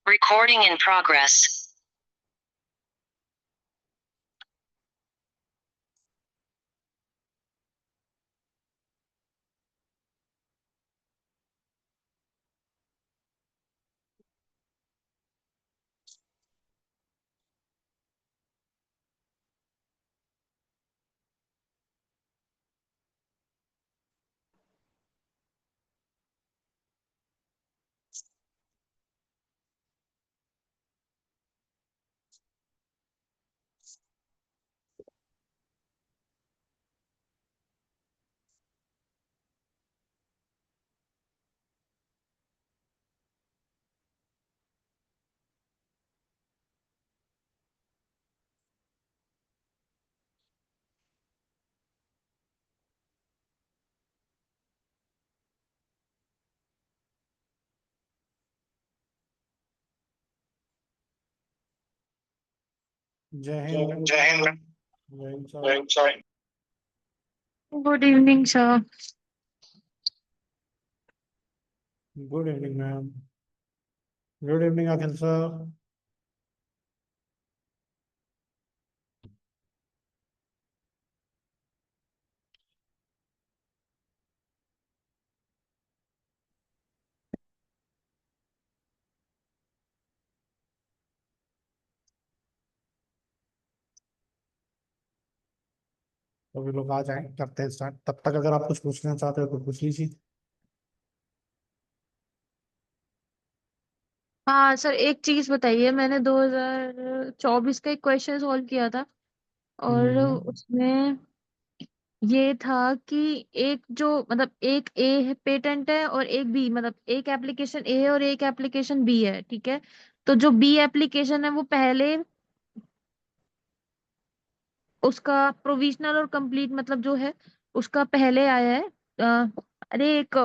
Recording in progress. जय हिंद। जय हिंद। जय हिंद सर। Sorry. Good evening, sir. Good evening ma'am. Good evening Akhil sir. सभी लोग आ जाएं, करते हैं स्टार्ट। तब तक अगर आप कुछ पूछना चाहते हो तो पूछ लीजिए। हाँ सर, एक चीज बताइए। मैंने 2024 का एक क्वेश्चन सॉल्व किया था और उसमें ये था कि एक जो मतलब एक ए पेटेंट है और एक बी, मतलब एक एप्लीकेशन ए है और एक एप्लीकेशन बी है, ठीक है। तो जो बी एप्लीकेशन है वो पहले उसका प्रोविजनल और कंप्लीट मतलब जो है उसका पहले आया है। अरे एक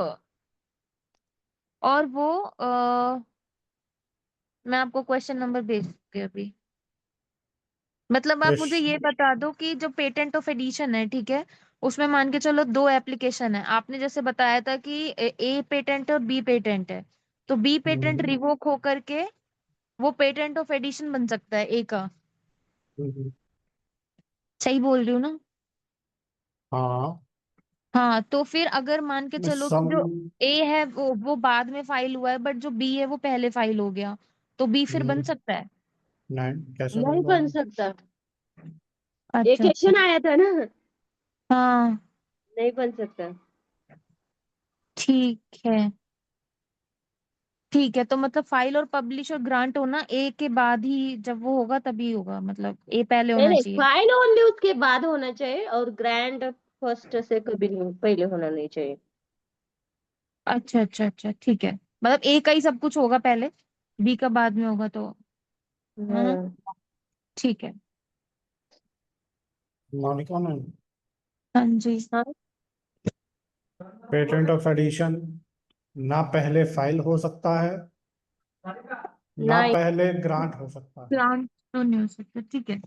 और वो मैं आपको क्वेश्चन नंबर भेज दूंगी अभी। मतलब आप मुझे ये बता दो कि जो पेटेंट ऑफ एडिशन है, ठीक है, उसमें मान के चलो दो एप्लीकेशन है। आपने जैसे बताया था कि ए पेटेंट है और बी पेटेंट है, तो बी पेटेंट रिवोक हो करके वो पेटेंट ऑफ एडिशन बन सकता है ए का। सही बोल रही हूँ ना? हाँ, हाँ, तो फिर अगर मान के चलो कि सम जो ए है वो बाद में फाइल हुआ है, बट जो बी है वो पहले फाइल हो गया, तो बी फिर बन सकता है? नहीं, कैसे नहीं बोल बन सकता। एक अच्छा अच्छा। क्वेश्चन आया था ना, हाँ नहीं बन सकता। ठीक है। ठीक है, तो मतलब फाइल और पब्लिश और ग्रांट होना ए के बाद ही, जब वो होगा तभी होगा, मतलब ए पहले नहीं होना नहीं, चाहिए। फाइल ओनली उसके बाद होना चाहिए और ग्रैंड फर्स्ट से कभी नहीं, पहले होना नहीं चाहिए। अच्छा अच्छा अच्छा, ठीक है। मतलब ए का ही सब कुछ होगा पहले, बी का बाद में होगा, तो है ना? हाँ ठीक है। मोनिका मैम, हाँ जी। हाँ। पेटेंट ऑफ एडिशन ना पहले फाइल हो सकता है, ना नहीं, पहले ग्रांट हो सकता है। ग्रांट तो नहीं हो सकता, ठीक है।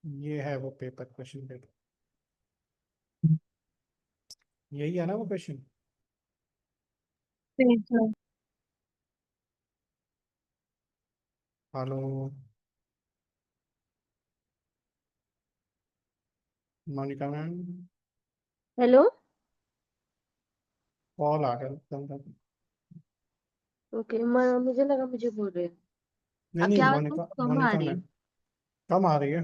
ये है वो पेपर, क्वेश्चन पेपर यही है ना वो क्वेश्चन। ठीक है। Hello Monica ma'am, hello. Call आ गया एकदम से। ओके, मुझे लगा मुझे बोल रहे हैं। नहीं अब नहीं, क्या आवाज बहुत मोनिका कम आ मोनिका रही मैम है? कम आ रही है।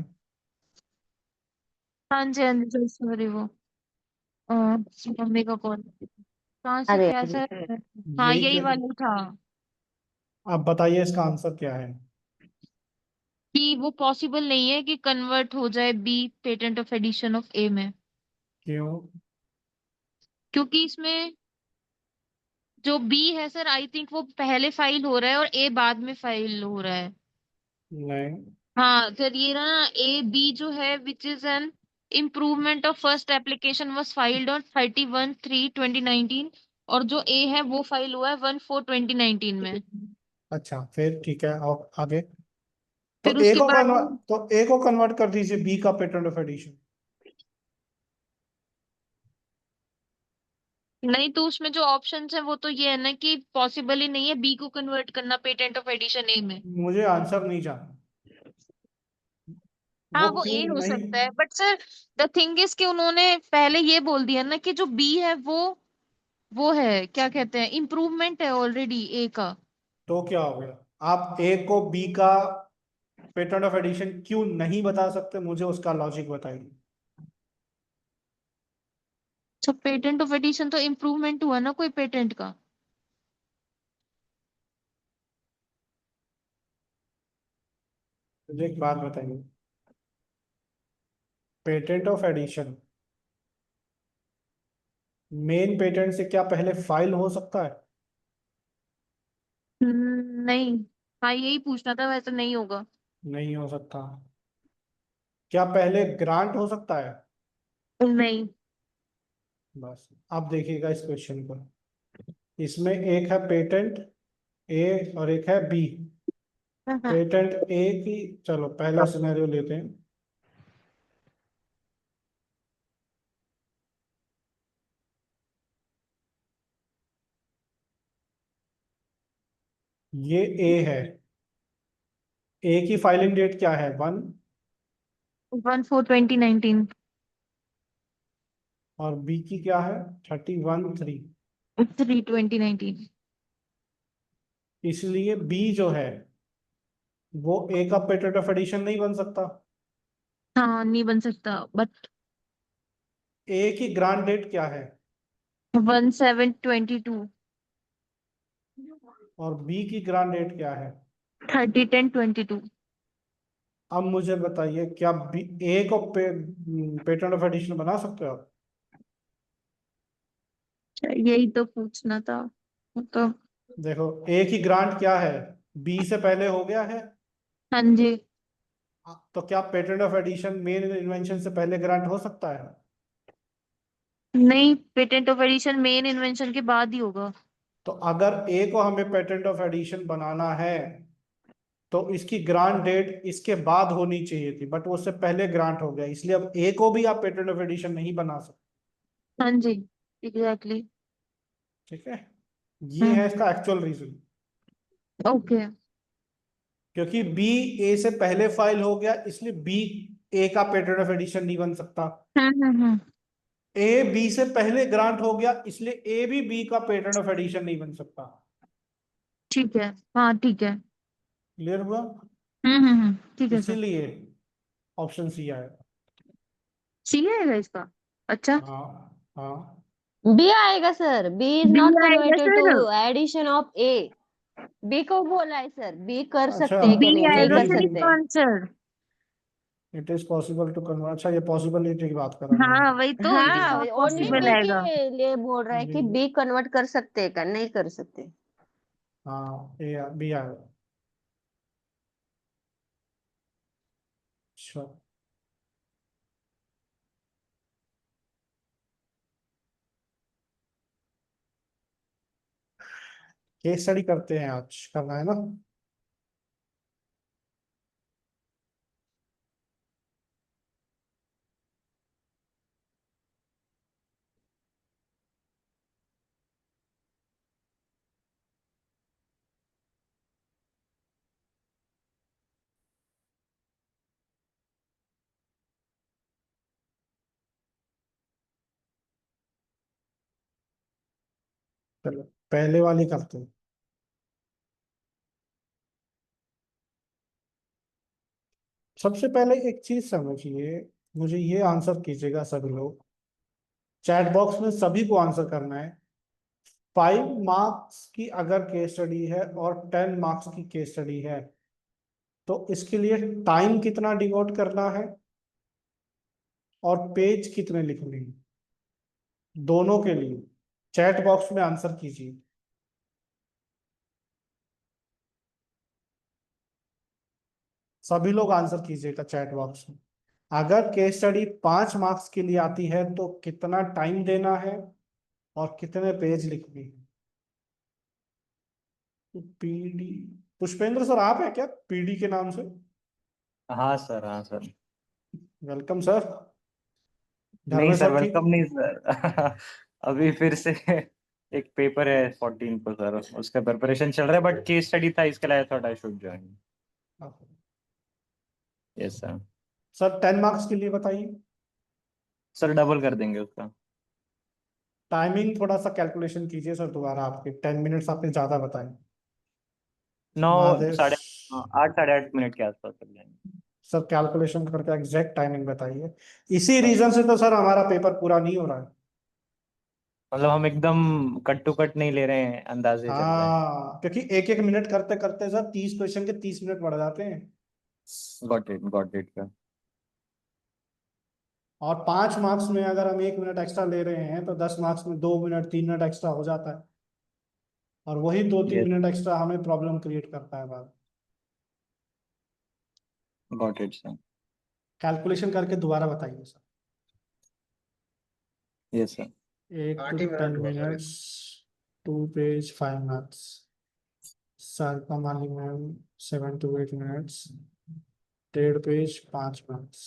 हाँ जी हाँ जी, सॉरी वो अ, मम्मी का कॉल। कहाँ से अरे कैसा है? हाँ यही यही के, वाला था आप बताइए इसका आंसर क्या है। कि वो पॉसिबल नहीं है कि कन्वर्ट हो जाए B patent of addition of A में, क्यों? क्योंकि इसमें जो बी है सर, आई थिंक वो पहले फाइल हो रहा है और ए बाद में फाइल हो रहा है। नहीं हाँ सर, ये ना ए बी जो है which is an improvement of first application was filed on 31/3/2019, और जो ए है वो फाइल हुआ है 1/4/2019 में। अच्छा, फिर ठीक है, और आगे। तो फिर ए उसके को बाद कन्वर्ट, तो ए को कन्वर्ट कर दीजिए बी का पेटेंट ऑफ एडिशन। नहीं तो उसमें जो ऑप्शंस है वो तो ये है ना कि पॉसिबल ही नहीं है बी को कन्वर्ट करना पेटेंट ऑफ एडिशन ए में। मुझे आंसर नहीं जानना, वो हाँ वो क्यों ए हो नहीं। सकता है but sir the thing is कि उन्होंने पहले ये बोल दिया ना कि जो बी है वो है क्या कहते हैं इम्प्रूवमेंट है ऑलरेडी ए का। तो क्या हो गया, आप ए को बी का पेटेंट ऑफ एडिशन क्यों नहीं बता सकते, मुझे उसका लॉजिक बताइए। अच्छा पेटेंट ऑफ एडिशन तो इम्प्रूवमेंट हुआ ना कोई पेटेंट का। मुझे एक बात बताइए, patent of addition main patent से क्या पहले फाइल हो सकता है? नहीं। हाँ यही पूछना था वैसे नहीं होगा। नहीं हो सकता। क्या पहले ग्रांट हो सकता है? नहीं। बस अब देखिएगा इस क्वेश्चन को, इसमें एक है पेटेंट ए और एक है बी। हाँ। पेटेंट ए की, चलो पहला सिनेरियो लेते हैं। ये ए है, ए की फाइलिंग डेट क्या है, 1/4/2019। और बी की क्या है, 31/3। 3/2019। इसलिए बी जो है वो ए का पेटेंट ऑफ एडिशन नहीं बन सकता। हाँ नहीं बन सकता बट ए की ग्रांट डेट क्या है 1/7/22। और बी की ग्रांट डेट क्या है? 30/10/22। अब मुझे बताइए, क्या बी ए को पेटेंट ऑफ एडिशन बना सकते हो आप? यही तो पूछना था तो। देखो, ए की ग्रांट क्या है, बी से पहले हो गया है। हाँ जी। तो क्या patent of addition main invention से पहले ग्रांट हो सकता है? नहीं patent of addition main invention के बाद ही होगा। तो अगर ए को हमें पेटेंट ऑफ एडिशन बनाना है तो इसकी ग्रांट डेट इसके बाद होनी चाहिए थी, बट वो उससे पहले ग्रांट हो गया, इसलिए अब ए को भी आप पेटेंट ऑफ एडिशन नहीं बना सकते। हाँ जी एग्जैक्टली। ठीक है, ये है हम्म। इसका एक्चुअल रीजन। ओके। क्योंकि बी ए से पहले फाइल हो गया, इसलिए बी ए का पेटेंट ऑफ एडिशन नहीं बन सकता। हम्म। ए बी से पहले ग्रांट हो गया, इसलिए ए भी बी का पेटेंट ऑफ एडिशन नहीं बन सकता। ठीक है। हाँ ठीक है। क्लियर हुआ? ठीक है सर। इसीलिए ऑप्शन सी आएगा। सी आएगा इसका। अच्छा। हाँ हाँ। बी आएगा sir, B is B not आएगा converted to sir. Addition of A. B को बोला है सर, बी कर अच्छा, सकते हैं बी क्या, नहीं नहीं आएगा कर चलिए, सर सकते। इसका answer. It is possible to convert, अच्छा ये पॉसिबिलिटी की बात कर रहा हूँ हाँ वही तो इट इज हाँ नॉट ओनली पॉसिबल बी आएगा। के लिए बोल रहा है जी कि जी। बी कन्वर्ट कर सकते हैं क्या, नहीं कर सकते। हाँ ए बी आएगा। अच्छा, केस स्टडी करते हैं, आज करना है ना। चलो पहले वाली करते हैं। सबसे पहले एक चीज समझिए, मुझे ये आंसर कीजिएगा सभी लोग, चैट बॉक्स में सभी को आंसर करना है। 5 मार्क्स की अगर केस स्टडी है और 10 मार्क्स की केस स्टडी है, तो इसके लिए टाइम कितना डिवोट करना है और पेज कितने लिखने हैं, दोनों के लिए चैट बॉक्स में आंसर कीजिए। सभी लोग आंसर कीजिएगा चैट बॉक्स में। अगर केस स्टडी 5 मार्क्स के लिए आती है तो कितना टाइम देना है और कितने पेज लिखने हैं। पीडी, पुष्पेंद्र सर आप हैं क्या पीडी के नाम से? हाँ सर, हाँ सर। Welcome sir. घर नहीं में सर, सब ठीक? वेलकम नहीं सर। अभी फिर से एक पेपर है 14 को सर, उसका प्रिपरेशन चल रहा है, बट केस स्टडी था, इसके लिए thought I should join. Yes sir. Sir 10 marks के लिए बताइए। सर डबल कर देंगे उसका। टाइमिंग थोड़ा सा कैलकुलेशन कीजिए सर दोबारा, आपके 10 मिनट्स आपने ज्यादा बताए। 9 महादेव साढ़े 8 साढ़े 8 मिनट के आसपास चल जाएंगे। सर कैलकुलेशन करके एग्जैक्ट टाइमिंग बताइए। इसी रीजन से तो सर हमारा पेपर पूरा नहीं हो रहा है। मतलब हम एकदम कट टू कट नहीं ले रहे हैं, अंदाजे चल रहे हैं। हाँ, क्योंकि एक एक मिनट करते करते सर 30 क्वेश्चन के 30 मिनट बढ़ जाते हैं। गॉट इट का। और 5 मार्क्स में अगर हम 1 मिनट एक्स्ट्रा ले रहे हैं तो 10 मार्क्स में 2 मिनट 3 मिनट एक्स्ट्रा हो जाता है। और वही 2-3 यस, मिनट एक्स्ट्रा हमें प्रॉब्लम क्रिएट करता है बाद। Got it sir. कैलकुलेशन करके दोबारा बताइए sir. Yes sir. 8 to 10 minutes, 2 page, 5 marks. Sir का मान लीजिए 7 to 8 minutes, 1.5 page, 5 marks.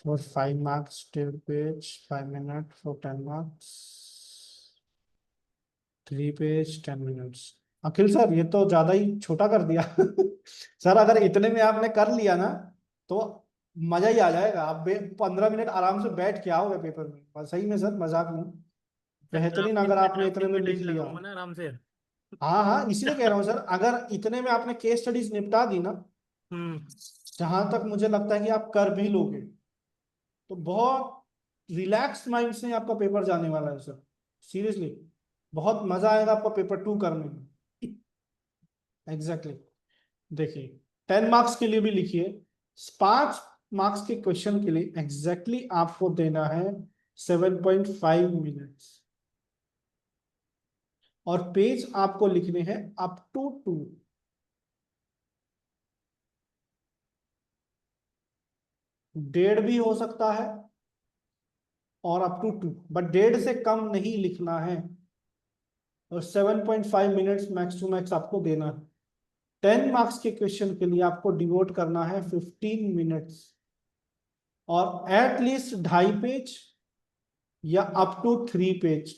for 5 marks, 1.5 page, 5 minutes for 10 marks, 3 page, 10 minutes। Akhil sir ये तो ज्यादा ही छोटा कर दिया। सर अगर इतने में आपने कर लिया ना तो मजा ही आ जाएगा। आप 15 मिनट आराम से बैठ के आओगे पेपर में। और सही में सर मजाक नहीं, बेहतरीन अगर आपने इतने में लिख लिया। आराम से। हाँ हाँ, इसीलिए कह रहा हूँ सर, अगर इतने में आपने केस स्टडीज निपटा दी ना, जहां तक मुझे लगता है कि आप कर भी लोगे, तो बहुत रिलैक्स माइंड से आपका पेपर जाने वाला है सर। सीरियसली बहुत मजा आएगा आपको पेपर 2 करने में। एग्जैक्टली देखिए 10 मार्क्स के लिए भी लिखिए, 5 मार्क्स के क्वेश्चन के लिए एग्जैक्टली आपको देना है 7.5 मिनट्स। और पेज आपको लिखने हैं अप टू 2। डेढ़ भी हो सकता है और अप टू 2, बट डेढ़ से कम नहीं लिखना है। और 7.5 मिनट्स मैक्स टू मैक्स आपको देना है। 10 मार्क्स के क्वेश्चन के लिए आपको डिवोट करना है 15 मिनट्स, और एटलीस्ट 2.5 पेज या अप टू 3 पेज।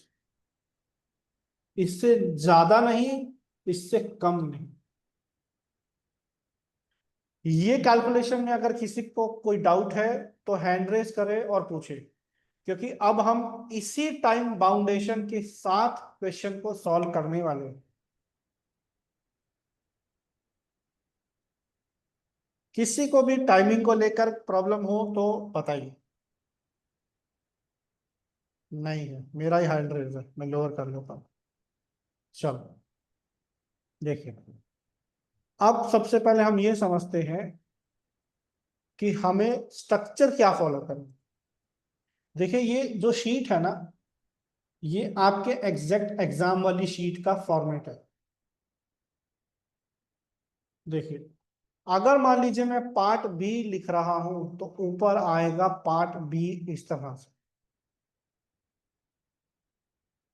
इससे ज्यादा नहीं, इससे कम नहीं। ये कैलकुलेशन में अगर किसी को कोई डाउट है तो हैंड रेस करे और पूछे, क्योंकि अब हम इसी टाइम बाउंडेशन के साथ क्वेश्चन को सॉल्व करने वाले हैं। किसी को भी टाइमिंग को लेकर प्रॉब्लम हो तो बताइए। नहीं है, मेरा ही हैंड रेज है, मैं लोअर कर लेता हूँ। चलो देखिए, अब सबसे पहले हम ये समझते हैं कि हमें स्ट्रक्चर क्या फॉलो करना है। देखिए ये जो शीट है ना, ये आपके एग्जैक्ट एग्जाम वाली शीट का फॉर्मेट है। देखिए अगर मान लीजिए मैं पार्ट बी लिख रहा हूं तो ऊपर आएगा पार्ट बी इस तरह से।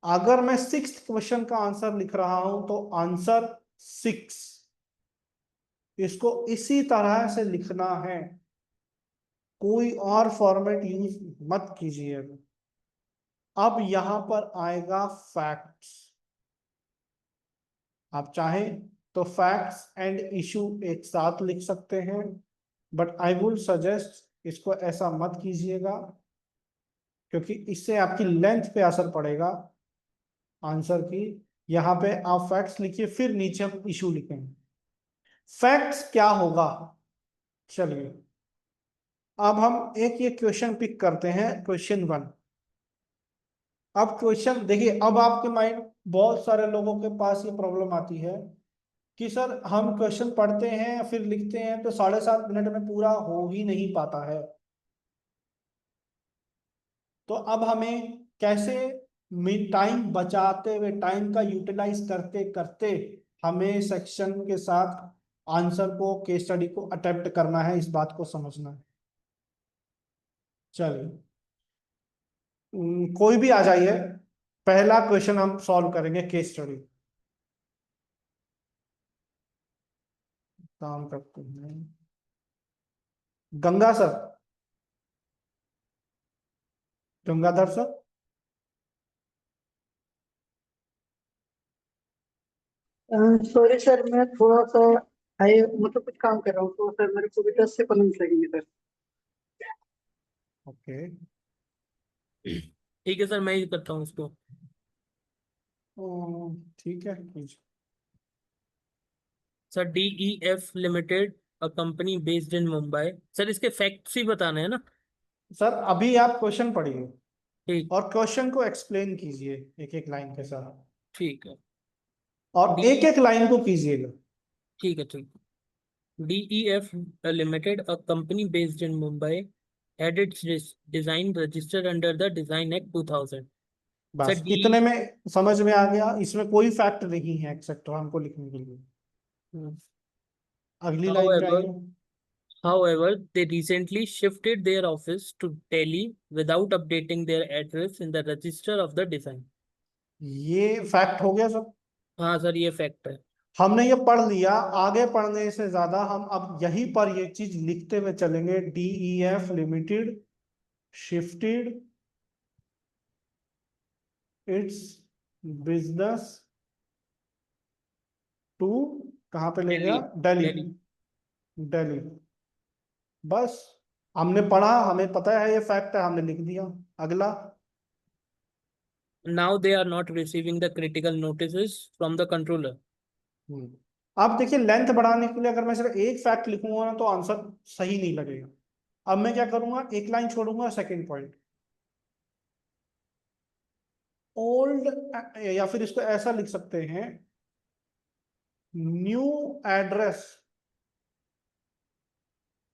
अगर मैं 6th क्वेश्चन का आंसर लिख रहा हूं तो आंसर 6, इसको इसी तरह से लिखना है, कोई और फॉर्मेट यूज मत कीजिए। अब यहां पर आएगा फैक्ट्स। आप चाहें तो फैक्ट्स एंड इशू एक साथ लिख सकते हैं, बट आई वुड सजेस्ट इसको ऐसा मत कीजिएगा, क्योंकि इससे आपकी लेंथ पे असर पड़ेगा आंसर की। यहां पे आप फैक्ट्स लिखिए, फिर नीचे हम इशू लिखेंगे। फैक्ट्स क्या होगा, चलिए अब हम एक ये क्वेश्चन पिक करते हैं, क्वेश्चन 1। अब क्वेश्चन देखिए, अब आपके माइंड, बहुत सारे लोगों के पास ये प्रॉब्लम आती है कि सर हम क्वेश्चन पढ़ते हैं फिर लिखते हैं तो 7.5 मिनट में पूरा हो ही नहीं पाता है। तो अब हमें कैसे टाइम बचाते हुए, टाइम का यूटिलाइज करते करते हमें सेक्शन के साथ आंसर को, केस स्टडी को अटेम्प्ट करना है, इस बात को समझना है। चलिए कोई भी आ जाइए, पहला क्वेश्चन हम सॉल्व करेंगे केस स्टडी। काम करते हैं Ganga sir, Gangadhar sir. Sorry sir, मैं थोड़ा सा हाई मतलब कुछ काम कर रहा हूँ, तो सर मेरे को भी 10 से 15 मिनट लगेंगे सर। ओके। ठीक है सर, मैं ही करता हूँ उसको। ठीक है कीजिए। Sir DEF limited, a company based in Mumbai. Sir इसके फैक्ट्स ही बताने हैं ना? सर अभी आप क्वेश्चन पढ़िए ठीक। और क्वेश्चन को एक्सप्लेन कीजिए एक एक लाइन के साथ, ठीक है। और एक एक लाइन को कीजिएगा। ठीक है। ठीक। DEF limited, a company based in Mumbai, had its design registered under the Design Act 2000। Sir बस डी इतने में समझ में आ गया, इसमें कोई फैक्ट नहीं है एक्सेप्ट हमको लिखने के लिए। अगली लाइन पे however आइए। however they recently shifted their office to Delhi without updating their address in the register of the design। ये फैक्ट हो गया सब। हाँ सर, ये फैक्ट है। हमने ये पढ़ लिया, आगे पढ़ने से ज्यादा हम अब यहीं पर ये चीज लिखते हुए चलेंगे। DEF limited shifted its business to, कहाँ पे ले गया? दिल्ली। दिल्ली। दिल्ली। बस हमने पढ़ा, हमें पता है ये फैक्ट है, हमने लिख दिया। अगला। Now they are not receiving the critical notices from the controller। अब देखिए, लेंथ बढ़ाने के लिए अगर मैं सिर्फ एक फैक्ट लिखूंगा ना तो आंसर सही नहीं लगेगा। अब मैं क्या करूंगा, एक लाइन छोड़ूंगा, सेकंड पॉइंट। ओल्ड, या फिर इसको ऐसा लिख सकते हैं, new address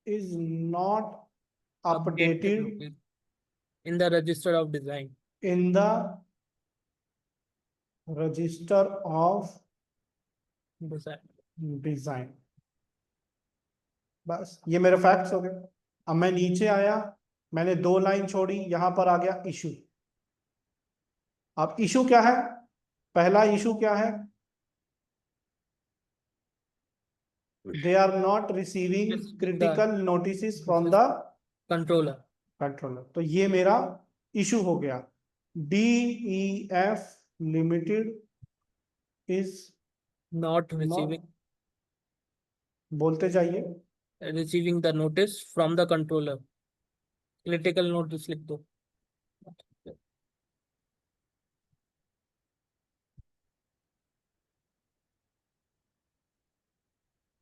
is not Updated updated in the register of design। In the register of design. बस ये मेरे फैक्ट्स हो गए। अब मैं नीचे आया, मैंने दो लाइन छोड़ी, यहां पर आ गया इशू। अब इशू क्या है? पहला इशू क्या है? They are not receiving critical notice from the controller। Controller. तो ये मेरा इशू हो गया। DEF limited is Not not, receiving बोलते जाइए। receiving the notice from the controller। critical notice लिख दो।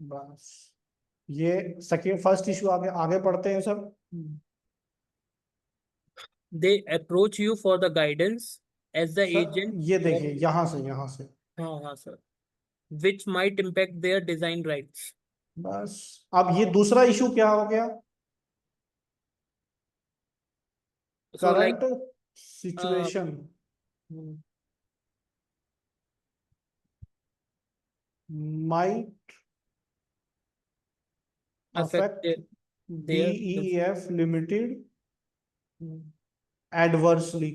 बस ये सेकेंड फर्स्ट इशू आ गया। आगे पढ़ते हैं सब। They approach you for the guidance as the sir agent ये of। देखिए, यहां से हाँ हाँ sir. which might impact their design rights। बस। अब ये दूसरा इशू क्या हो गया? so like current situation might affect affect their DEF limited adversely.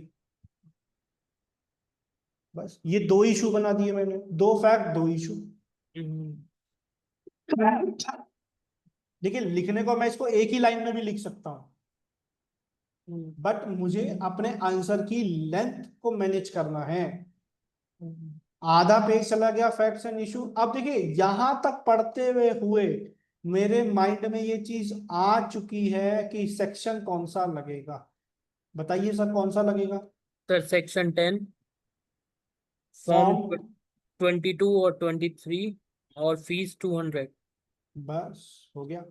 बस ये दो इशू बना दिए मैंने, दो फैक्ट दो इशू। देखिए, लिखने को मैं इसको एक ही लाइन में भी लिख सकता हूं, बट मुझे अपने आंसर की लेंथ को मैनेज करना है। आधा पेज चला गया फैक्ट्स एंड इशू। अब देखिए, यहां तक पढ़ते हुए मेरे माइंड में ये चीज आ चुकी है कि सेक्शन कौन सा लगेगा। बताइए सर, कौन सा लगेगा? Sir section 10 form form. 22 और 23 और फीस 200। बस हो गया।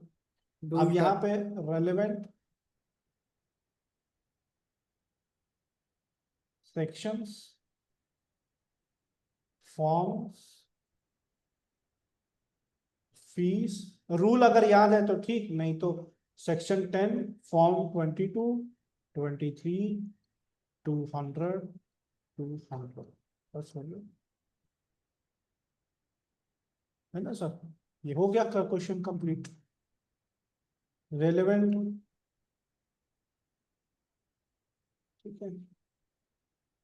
डू अब इट यहाँ अप। पे relevant sections, forms, fees. Rule अगर याद है तो ठीक, नहीं तो सेक्शन 10 फॉर्म 22 23 200 200। बस हो गया, है ना सर? ये हो गया क्वेश्चन कंप्लीट। रेलेवेंट, ठीक है,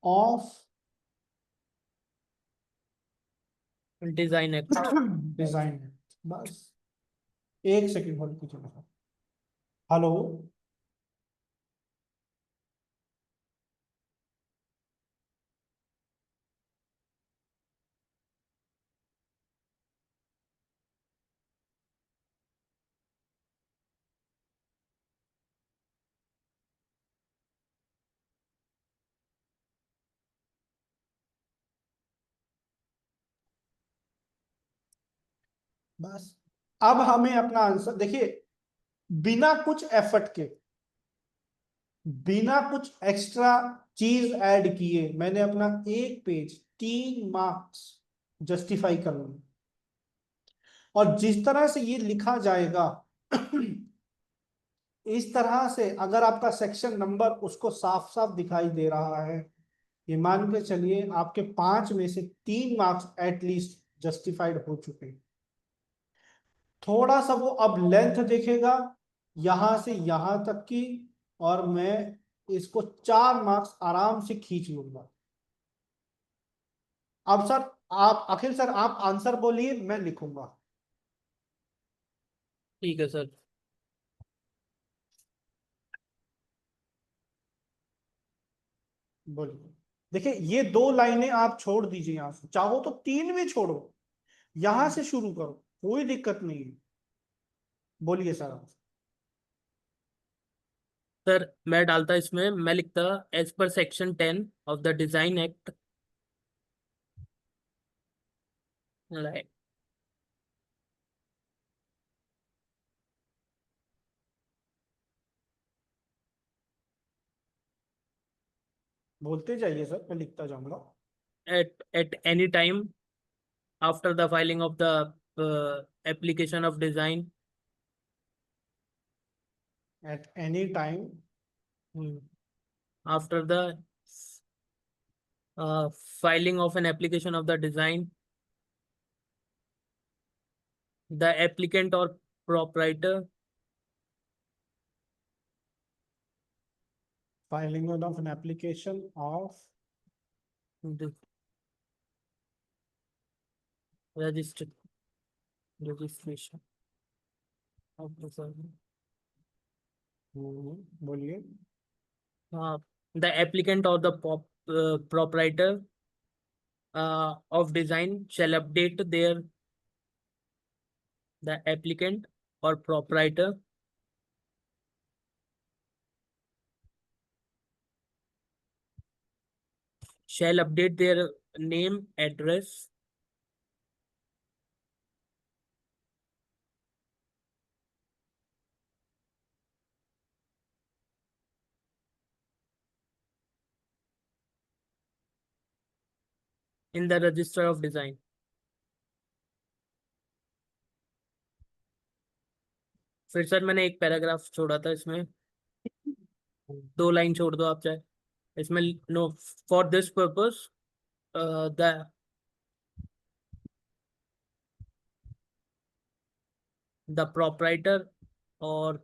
ऑफ डिजाइन एक्ट। डिजाइन। बस एक सेकंड होल्ड कीजिए। हेलो। बस अब हमें अपना आंसर देखिए, बिना कुछ एफर्ट के, बिना कुछ एक्स्ट्रा चीज ऐड किए मैंने अपना एक पेज 3 मार्क्स जस्टिफाई कर लूँ। और जिस तरह से ये लिखा जाएगा इस तरह से अगर आपका सेक्शन नंबर उसको साफ साफ दिखाई दे रहा है, ये मान के चलिए आपके 5 में से 3 मार्क्स एटलीस्ट जस्टिफाइड हो चुके हैं। थोड़ा सा वो अब लेंथ देखेगा यहां से यहां तक की, और मैं इसको 4 मार्क्स आराम से खींच लूंगा। अब सर आप अखिल सर आप आंसर बोलिए, मैं लिखूंगा। ठीक है सर। बोलिए। देखिए ये 2 लाइनें आप छोड़ दीजिए, यहां से चाहो तो 3 भी छोड़ो, यहां से शुरू करो, कोई दिक्कत नहीं है। बोलिए सर आप। सर मैं डालता इसमें, मैं लिखता as per section 10 of the design act, like बोलते जाइए सर, मैं लिखता जाऊंगा। at any time after the filing of the application of design, at any time after the filing of an application of the design, the applicant or proprietor filing of an application of the register registration of design, बोलिए। the applicant or the proprietor of design shall update their, the applicant or proprietor shall update their name, address, in the register of design. फिर sir मैंने एक paragraph छोड़ा था इसमें, 2 line छोड़ दो आप चाहे इसमें। No, for this purpose the proprietor or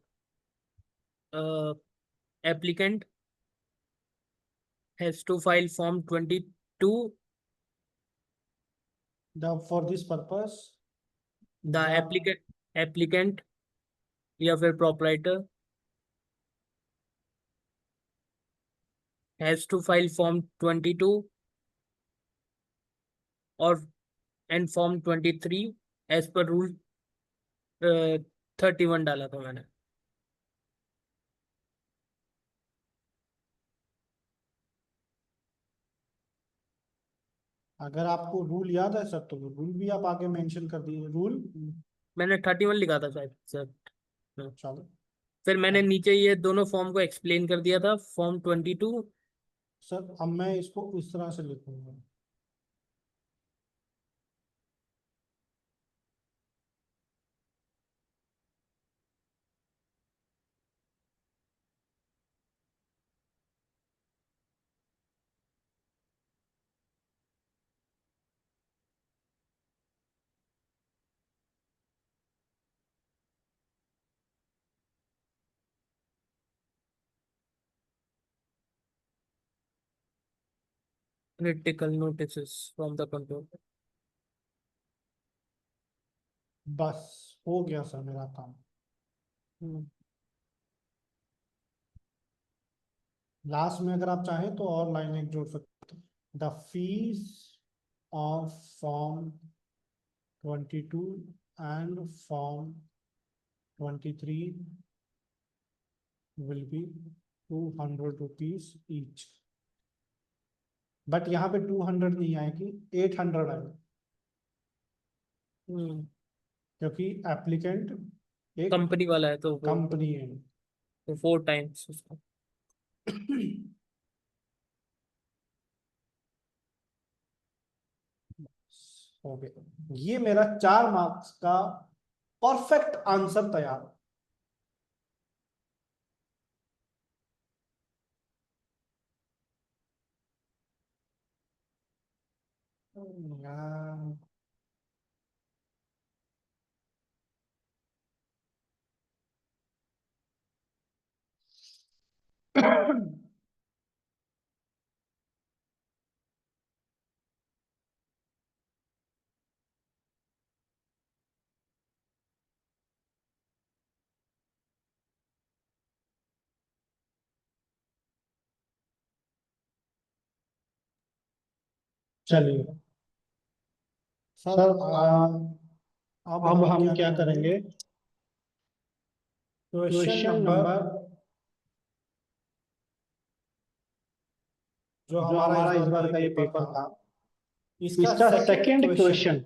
applicant has to file form 22. For this purpose The applicant या फिर proprietor has to file form 22 or and form 23 as per rule 31 डाला था मैंने। अगर आपको रूल याद है सर तो रूल भी आप आगे मेंशन कर दीजिए। रूल मैंने 31 लिखा था शायद सर। चलो फिर मैंने नीचे ये दोनों फॉर्म को एक्सप्लेन कर दिया था, फॉर्म 22। सर अब मैं इसको इस तरह से लिखूंगा। Critical notices from the control. बस हो गया सर मेरा काम। लास्ट में अगर आप चाहें तो और लाइन एक जोड़ सकते हैं। The fees of form 22 and form 23 will be 200 rupees each. But यहाँ पे 200 नहीं आएगी, 800 आएगी। क्योंकि एप्लीकेंट एक कंपनी वाला है तो वो कंपनी है। तो 4 टाइम्स उसका। हो गया, ये मेरा 4 मार्क्स का परफेक्ट आंसर तैयार। यार चलिए सर, अब हम क्या करेंगे, क्वेश्चन नंबर जो हमारा इस बार का ये पेपर था, इसका सेकंड क्वेश्चन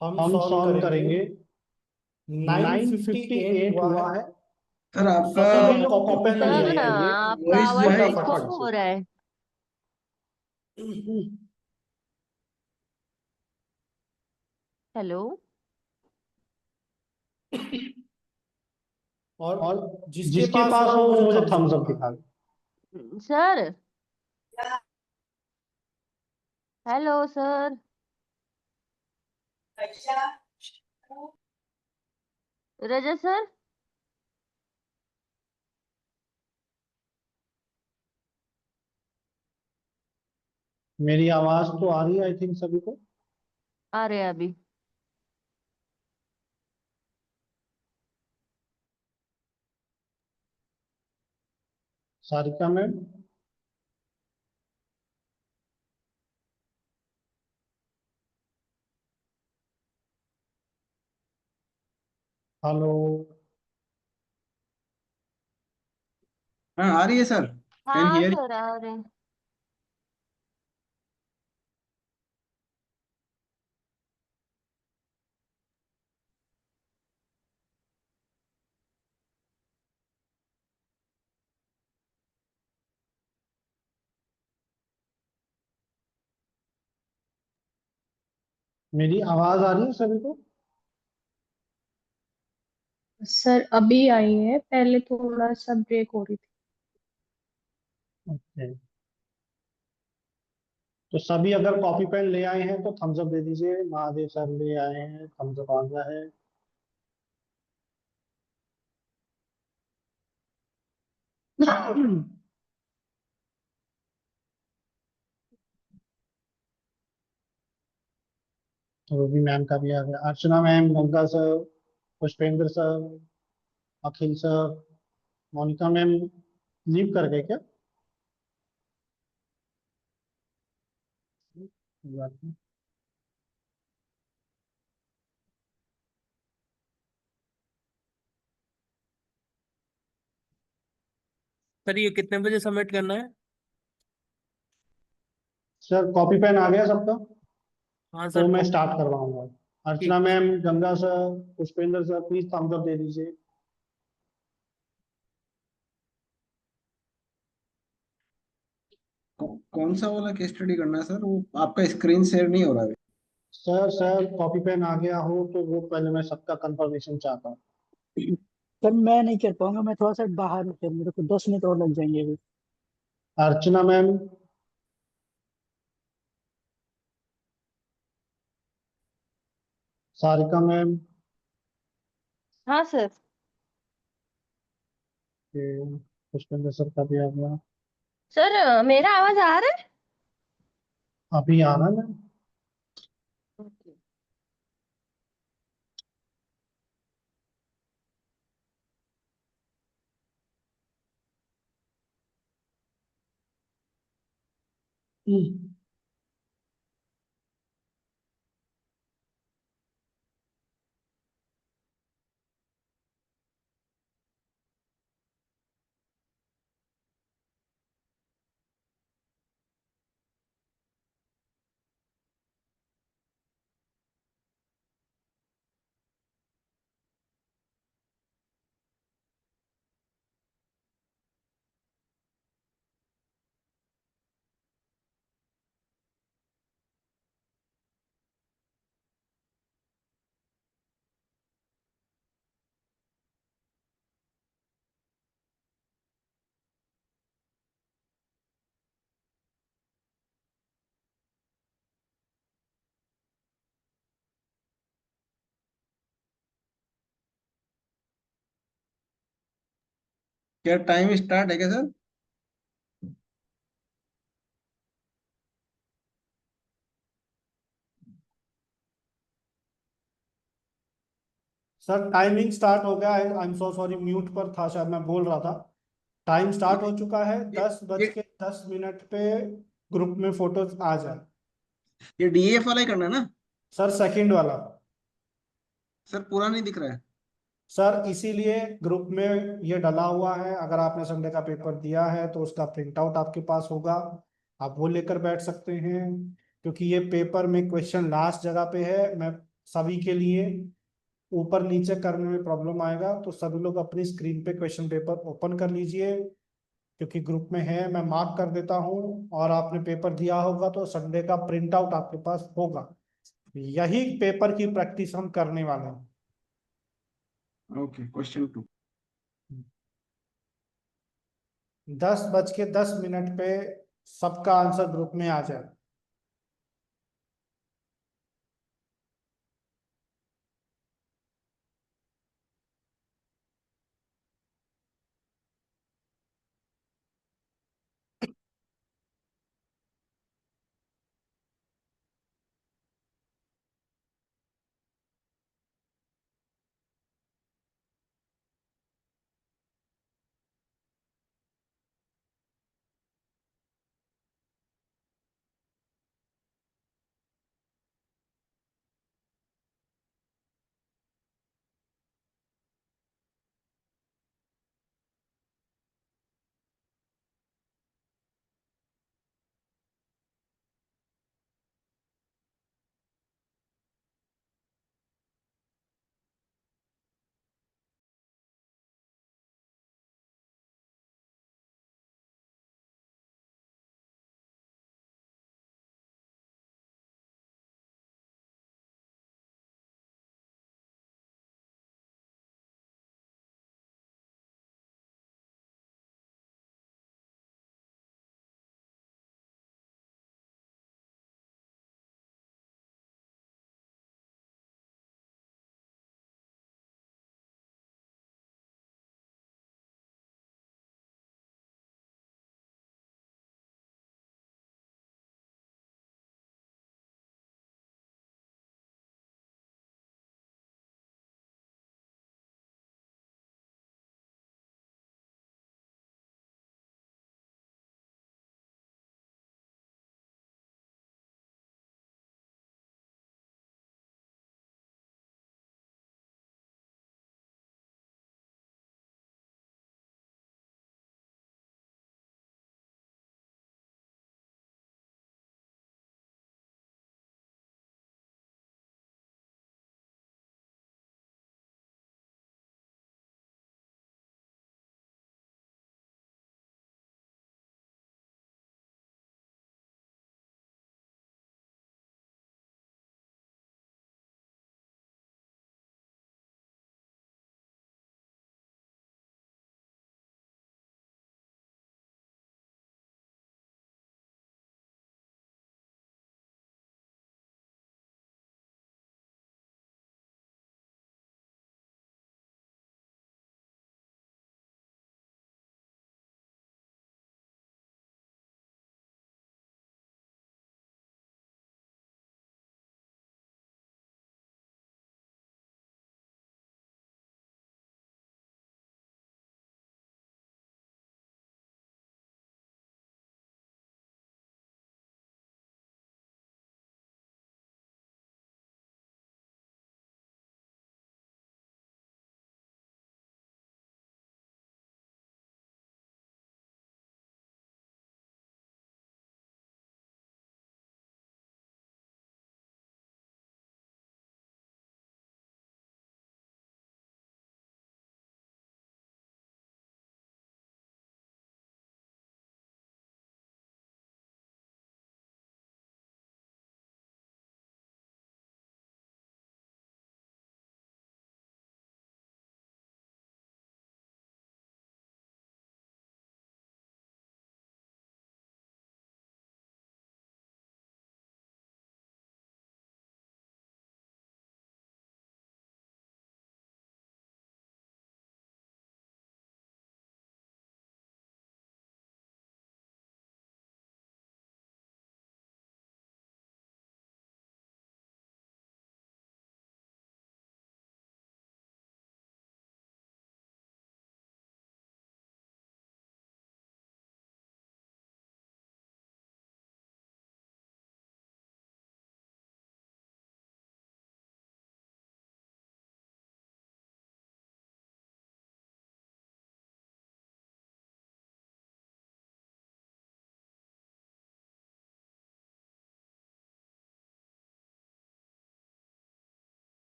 हम सॉल्व करेंगे। 958 हुआ है। सर आपका सभी लोग कॉपी पेन सर ले आइए। आपका वॉइस जो आवाज है इको फटाफट हो से। रहा है। हेलो और जिसके जिसके पास पास हो हो वो मुझे thumbs थम्स up अप दिखा दे। Sir. Hello sir. Raja sir. मेरी आवाज तो आ रही है आई थिंक सभी को। आ रहे हैं अभी। Sarika ma'am, hello. हाँ आ रही है सर, कैन हाँ हियर। सर आ रहे हैं। मेरी आवाज आ रही है सभी को। सर अभी आई है, पहले थोड़ा सा ब्रेक हो रही थी। ओके, तो सभी अगर कॉपी पेन ले आए हैं तो थम्स अप दे दीजिए। महादेव सर ले आए हैं, थम्स अप आ गया है। रूबी मैम का भी आ गया। Archana ma'am, Ganga sir, Pushpendra sir, Akhil sir, Monika ma'am leave कर गए क्या? कोई बात नहीं। सर ये कितने बजे सबमिट करना है? सर कॉपी पेन आ गया सबका, हाँ तो सर मैं स्टार्ट करवाऊंगा। अर्चना ठीक। Ma'am, Ganga sir, Pushpendra sir, please thumbs up दे दीजिए। कौन सा वाला केस स्टडी करना है सर, वो आपका स्क्रीन शेयर नहीं हो रहा है। सर कॉपी पेन आ गया हो तो वो पहले मैं सबका कंफर्मेशन चाहता हूँ। सर मैं नहीं कर पाऊंगा, मैं थोड़ा सा बाहर हूँ सर, मेरे को 10 मिनट और लग जाएंगे अभी। अर्चना मैम, सारिका मैम, हाँ सर। पुष्पेंद्र सर का भी आ गया। सर मेरा आवाज आ रहा है? अभी आ रहा है। ओके। मैम क्या टाइम स्टार्ट है क्या सर? सर टाइमिंग स्टार्ट हो गया। I am so sorry, mute पर था शायद, मैं बोल रहा था। टाइम स्टार्ट हो चुका है। ये 10 बज के 10 मिनट पे ग्रुप में फोटोज आ जाए। ये डीएफ वाला ही करना है ना? सर सेकंड वाला। सर पूरा नहीं दिख रहा है। सर इसीलिए ग्रुप में ये डला हुआ है। अगर आपने संडे का पेपर दिया है तो उसका प्रिंट आउट आपके पास होगा, आप वो लेकर बैठ सकते हैं। क्योंकि ये पेपर में क्वेश्चन लास्ट जगह पे है, मैं सभी के लिए ऊपर नीचे करने में प्रॉब्लम आएगा, तो सभी लोग अपनी स्क्रीन पे क्वेश्चन पेपर ओपन कर लीजिए। क्योंकि ग्रुप में है, मैं मार्क कर देता हूँ, और आपने पेपर दिया होगा तो संडे का प्रिंट आउट आपके पास होगा। यही पेपर की प्रैक्टिस हम करने वाले हैं। Okay, question 2। 10 बज के 10 मिनट पे सबका आंसर ग्रुप में आ जाए।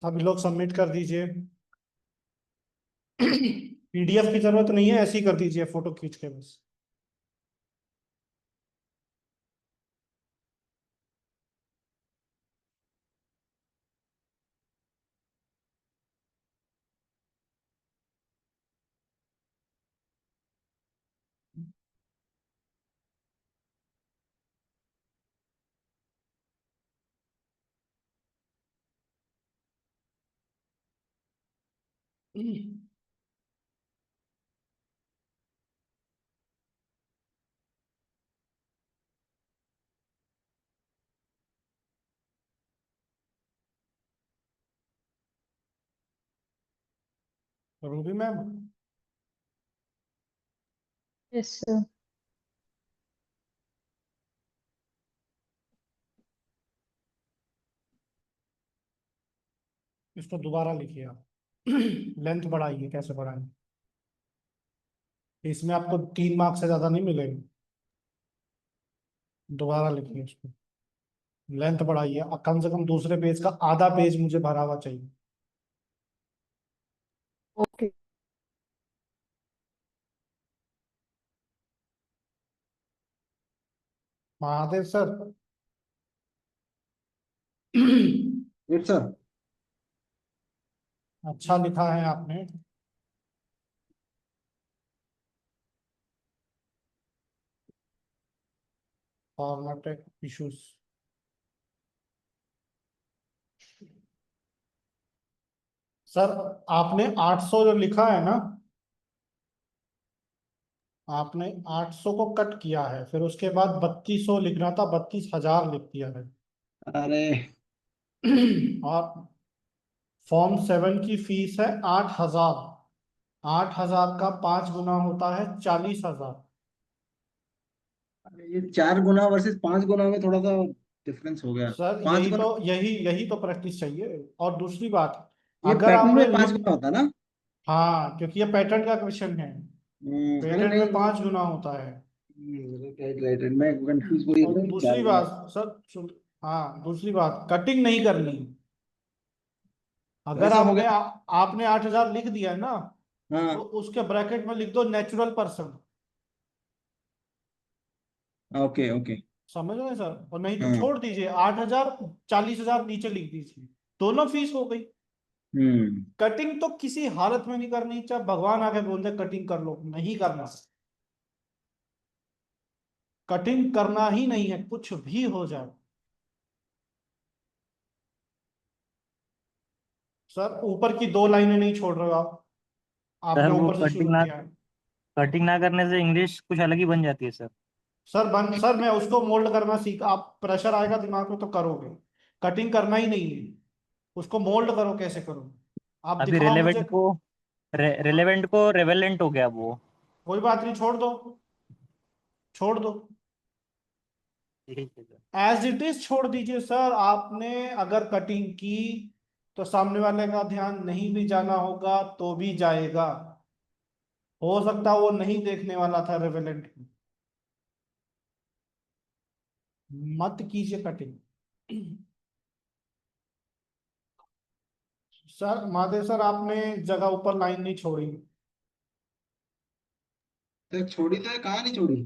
अभी लोग सबमिट कर दीजिए। पीडीएफ की जरूरत नहीं है, ऐसे ही कर दीजिए फोटो खींच के बस। Ruby ma'am, yes sir. इसको दोबारा लिखिए आप। लेंथ बढ़ाइए, कैसे बढ़ाएं? इसमें आपको 3 मार्क्स से ज्यादा नहीं मिलेंगे। दोबारा लिखिए इसको, लेंथ बढ़ाइए, कम से कम दूसरे पेज का आधा पेज मुझे भरा हुआ चाहिए। Okay. Mahadev sir. Yes sir. अच्छा लिखा है आपने। Formatted issues. सर आपने 800 जो लिखा है ना, आपने 800 को कट किया है, फिर उसके बाद 3200 लिखना था, 32,000 लिख दिया है। अरे और फॉर्म 7 की फीस है 8,000। 8,000 का 5 गुना होता है 40,000। ये 4 गुना वर्सेस 5 गुना में थोड़ा सा डिफरेंस हो गया। सर पांच यही गुना तो यही यही तो प्रैक्टिस चाहिए। और दूसरी बात, ये अगर पैटर्न आपने में 5 गुना होता है ना। हाँ, क्योंकि ये पैटर्न का क्वेश्चन है। अरे पैटर्न में नहीं। 5 गुना होता है। राइट राइट राइट, मैं कंफ्यूज हो और गया कि दूसरी 4 गुना। बात सर हाँ, दूसरी बात, कटिंग नहीं करनी। तो अगर ऐसा हो गया। आपने 8,000 लिख दिया है ना, तो हाँ। उसके ब्रैकेट में लिख दो नेचुरल पर्सन। Okay okay. समझ रहे हैं सर? और नहीं तो हाँ। छोड़ दीजिए, 8,000, 40,000 नीचे लिख दीजिए। दोनों फीस हो गई। हम्म। कटिंग तो किसी हालत में नहीं करनी, चाहे भगवान आके बोल दे कटिंग कर लो, नहीं करना। कटिंग करना ही नहीं है, कुछ भी हो जाए। सर ऊपर की 2 लाइनें नहीं छोड़ रहे हो आप। सर आपने वो ऊपर से शुरू किया है। कटिंग ना करने से इंग्लिश कुछ अलग ही बन जाती है सर। सर मैं उसको मोल्ड करना सीख, आप प्रेशर आएगा दिमाग में तो करोगे। कटिंग करना ही नहीं है, उसको मोल्ड करो, कैसे करो आप अभी दिखाओ मुझे। रेलेवेंट को रेवेलेंट हो गया वो। कोई बात नहीं, छोड़ दो, छोड़ दो। ठीक है सर। एज इट इज छोड़ दीजिए सर। आपने अगर कटिंग की तो सामने वाले का ध्यान नहीं भी जाना होगा तो भी जाएगा। हो सकता है वो नहीं देखने वाला था रेवेलेंट। मत कीजिए कटिंग। सर महादेव सर, आपने जगह ऊपर लाइन नहीं छोड़ी। तो छोड़ी तो है, कहाँ नहीं छोड़ी।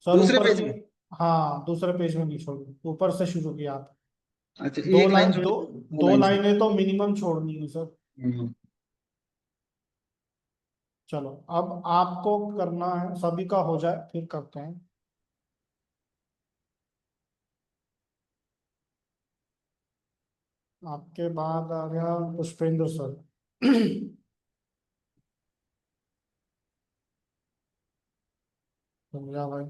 सर दूसरे ऊपर पेज की, में। हाँ दूसरे पेज में नहीं छोड़ी, ऊपर से शुरू किया आप। अच्छा, दो एक लाइन लाइन, छोड़ी। दो दो दो लाइन छोड़ी। लाइनें तो मिनिमम छोड़नी है सर। हम्म। चलो अब आपको करना है, सभी का हो जाए फिर करते हैं। आपके बाद आ गया पुष्पेंद्र सर। समझा भाई,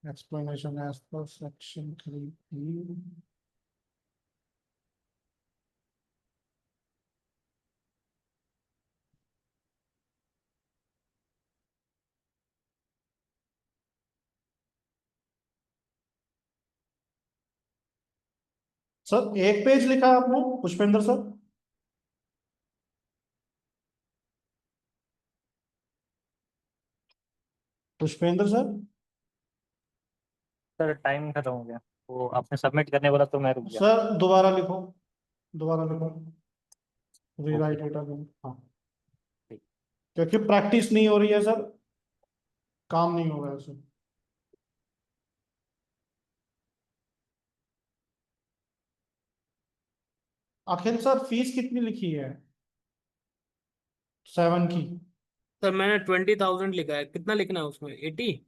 explanation as per section 3E। Sir एक पेज लिखा है आपने Pushpendra sir. Pushpendra sir, sir time खत्म हो गया, वो आपने सबमिट करने बोला तो मैं रुक गया। सर दोबारा लिखो। दोबारा लिखो, रीराइट इट अगेन। हाँ, ठीक। क्योंकि प्रैक्टिस नहीं हो रही है सर, काम नहीं हो रहा है सर। अखिल सर फीस कितनी लिखी है 7 की? सर मैंने 20,000 लिखा है, कितना लिखना है उसमें, 80?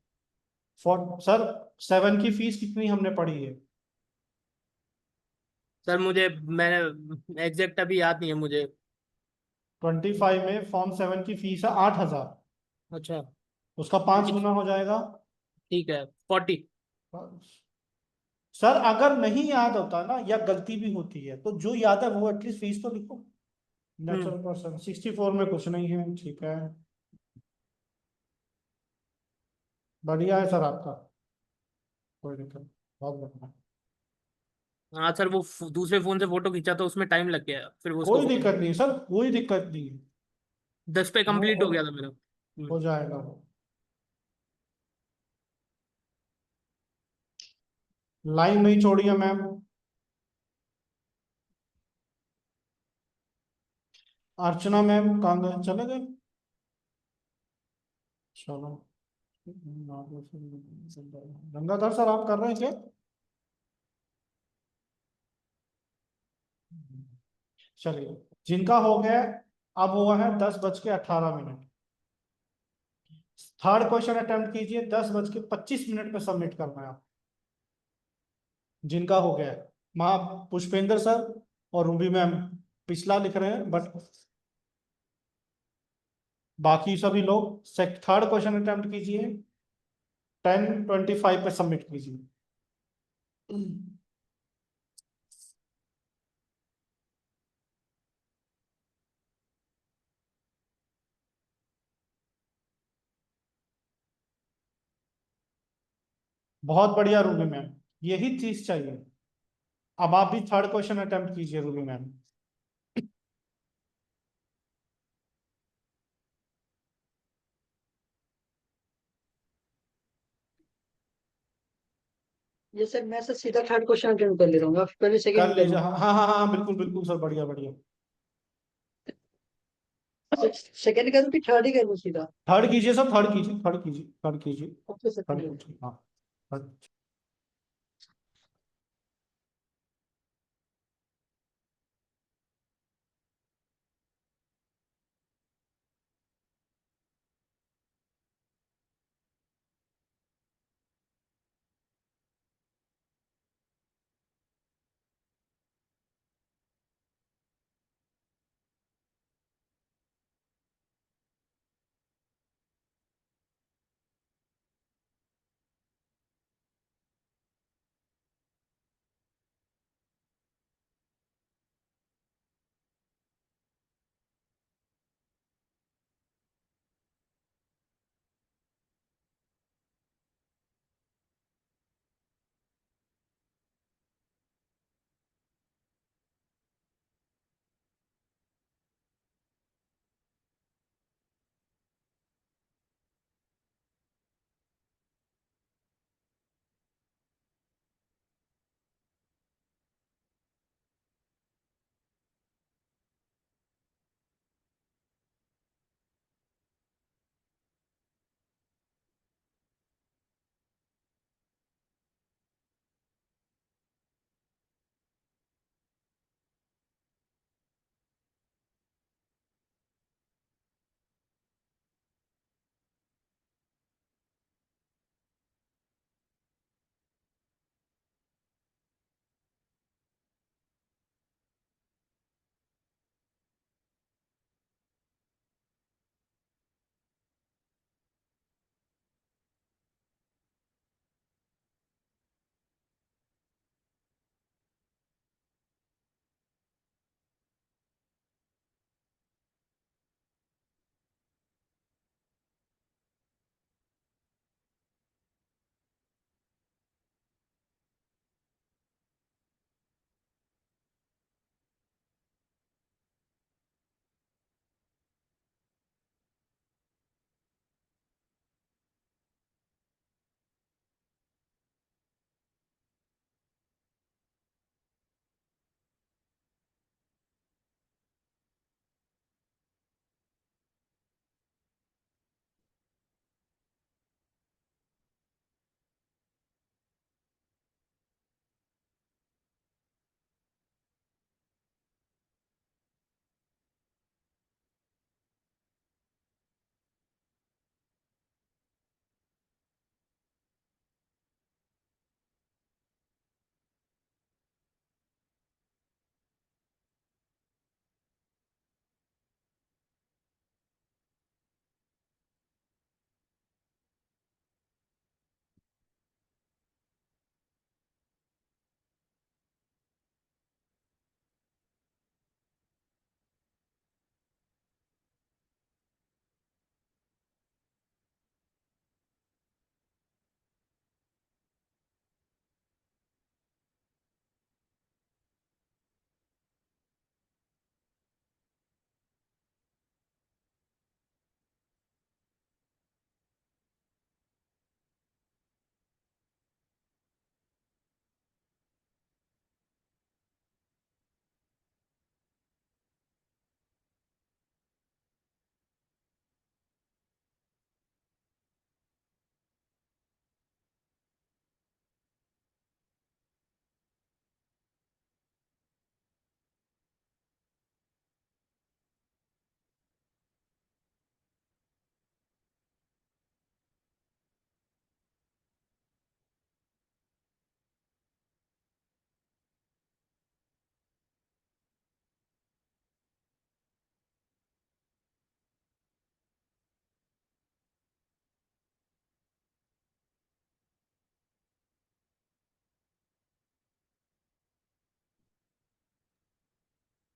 सर 7 की फीस कितनी हमने पढ़ी है? सर मुझे, मैंने एग्जैक्ट अभी याद नहीं है मुझे। 25 में फॉर्म 7 की फीस है 8,000, अच्छा उसका 5 गुना हो जाएगा। ठीक है, 40। सर अगर नहीं याद होता ना, या गलती भी होती है, तो जो याद है वो एटलीस्ट फीस तो लिखो। नेचुरल पर्सन 64 में कुछ नहीं है, ठीक है, बढ़िया है सर आपका, कोई दिक्कत नहीं, बहुत बढ़िया। हाँ सर, वो दूसरे फोन से फोटो खींचा तो उसमें टाइम लग गया, फिर वो उसको कोई दिक्कत नहीं सर, कोई दिक्कत नहीं है, 10 पे वो कंप्लीट हो गया था मेरा। हो जाएगा वो। लाइन नहीं छोड़ी है मैम। अर्चना मैम कहाँ गए, चले गए? चलो, गंगाधर सर आप कर रहे हैं क्या? चलिए, जिनका हो गया, अब हुआ है 10:18। थर्ड क्वेश्चन अटेम्प्ट कीजिए, 10:25 में सबमिट करना है आप, जिनका हो गया है। माँ पुष्पेंद्र सर और रूबी मैम पिछला लिख रहे हैं, बट बाकी सभी लोग थर्ड क्वेश्चन अटेम्प्ट कीजिए, 10:25 पे सबमिट कीजिए। बहुत बढ़िया रूबी मैम, यही चीज चाहिए। अब आप भी थर्ड क्वेश्चन अटेम्प्ट कीजिए रूबी मैम। जैसे मैं सर सीधा थर्ड क्वेश्चन अटेम्प्ट कर ले रहा हूँ, आप पहले कर सेकंड कर लीजिए, लूँ। हाँ हाँ हाँ हाँ, बिल्कुल बिल्कुल सर, बढ़िया बढ़िया। सेकंड करूँ कि थर्ड ही करूँ सीधा? थर्ड कीजिए सर, थर्ड कीजिए, थर्ड कीजिए, थर्ड कीजिए, ओके सर, थर्ड ठीक कीजिए, हाँ third।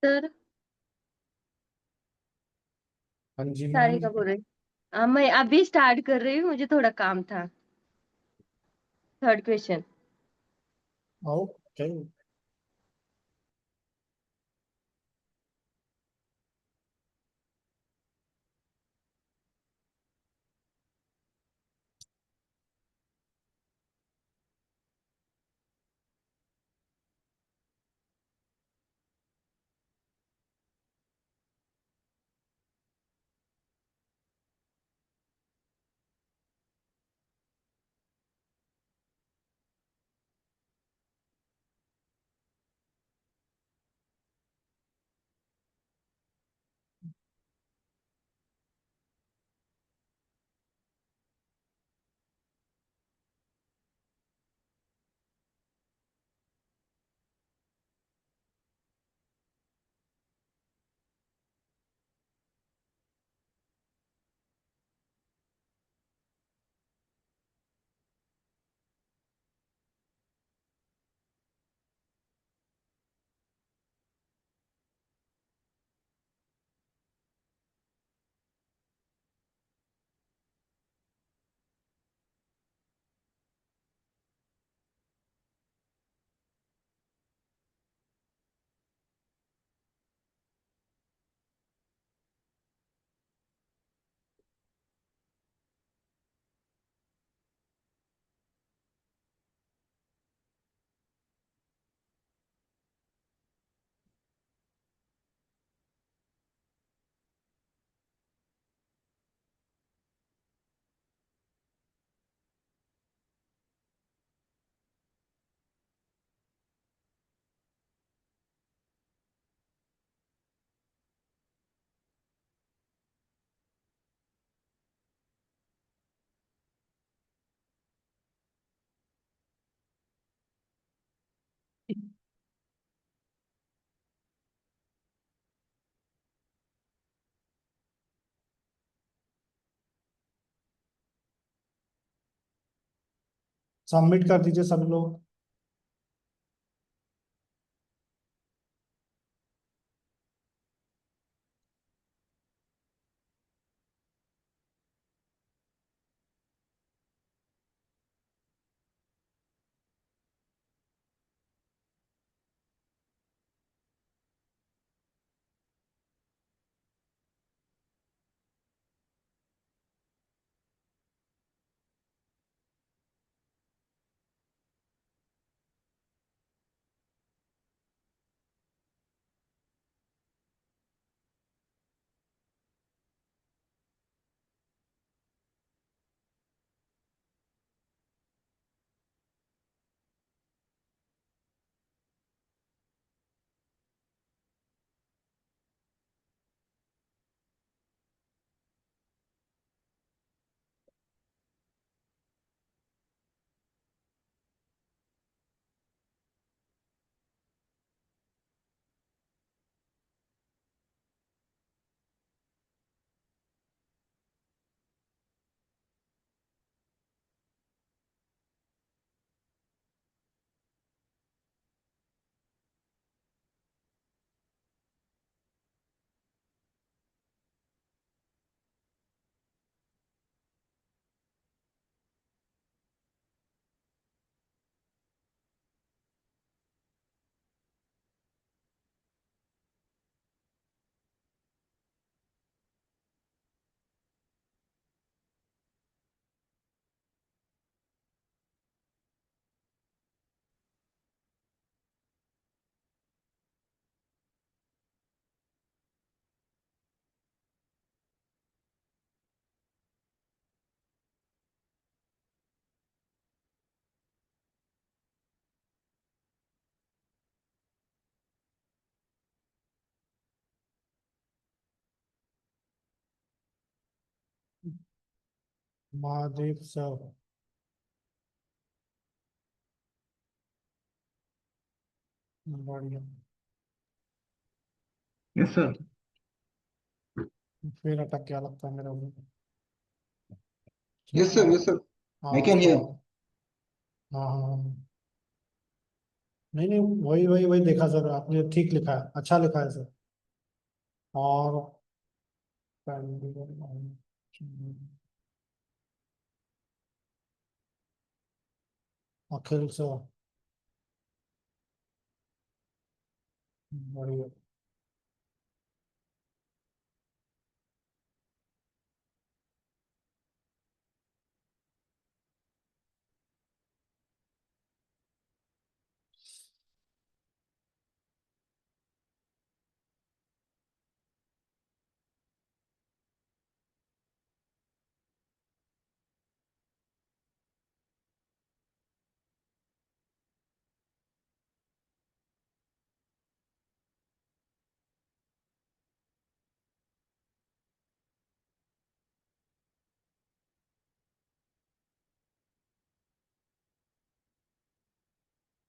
सर हाँ जी मैम। सारिका बोल रही। हाँ, मैं अभी स्टार्ट कर रही हूँ, मुझे थोड़ा काम था। Third question. ओके। सबमिट कर दीजिए सब लोग। महादेव सर। बढ़िया। Yes sir. फिर अटक गया लगता है मेरा भी। Yes sir, yes sir. हाँ आई कैन हियर। stop। हाँ हाँ हाँ। नहीं नहीं, वही वही वही देखा सर, आपने ठीक लिखा है, अच्छा लिखा है सर। और अखिल सर, बढ़िया।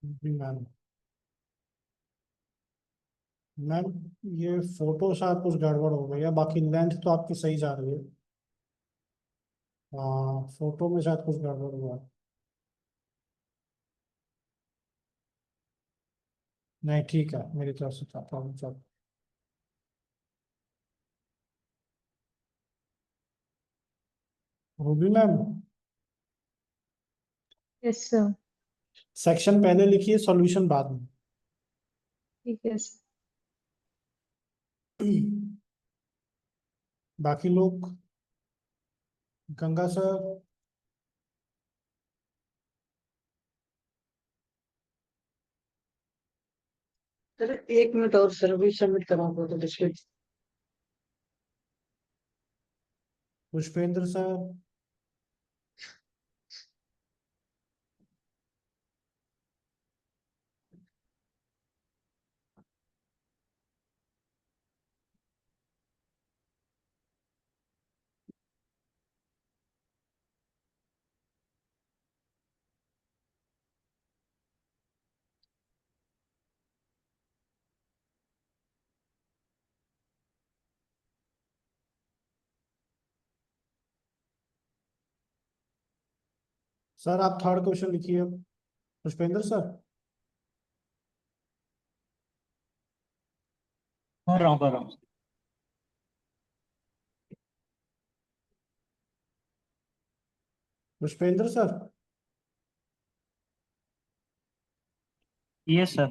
जी मैम। मैम ये फोटो शायद कुछ गड़बड़ हो गई है, बाकी लेंथ तो आपकी सही जा रही है। हाँ, फोटो में शायद कुछ गड़बड़ हुआ है। नहीं ठीक है, मेरी तरफ से था problem solve. Ruby ma'am, yes sir. Section पहले लिखिए, सॉल्यूशन बाद में। ठीक है सर। बाकी लोग, गंगा सर। सर 1 मिनट और सर, अभी सबमिट कराऊंगा तो डिस्प्ले। पुष्पेंद्र सर। सर आप थर्ड क्वेश्चन लिखिए, पुष्पेंद्र सर। कर रहा हूँ। Pushpendra sir, yes sir.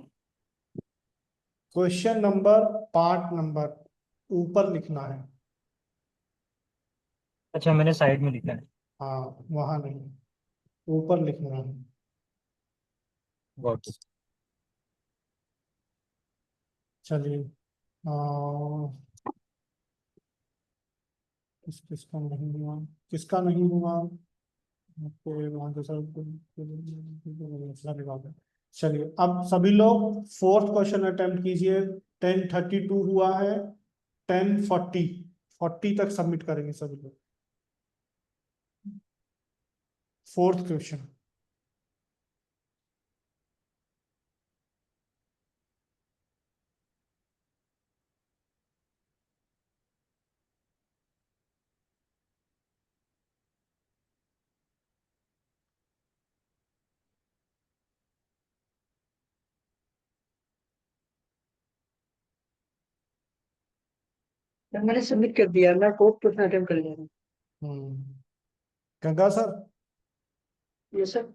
Question number, part number ऊपर लिखना है। अच्छा, मैंने साइड में लिखा है। हाँ, वहां नहीं, ऊपर लिखना है। गॉट। चलिए, किसका नहीं हुआ, किसका नहीं हुआ। कोई वहाँ के सर, सारी बात है। चलिए, अब सभी लोग फोर्थ क्वेश्चन अटेम्प्ट कीजिए। 10:32 हुआ है, 10:40 तक सबमिट करेंगे सभी लोग। Fourth question. मैंने सबमिट कर दिया, मैं कोड क्वेश्चन अटेम्प्ट कर लिया हूँ। गंगा सर, ये सर।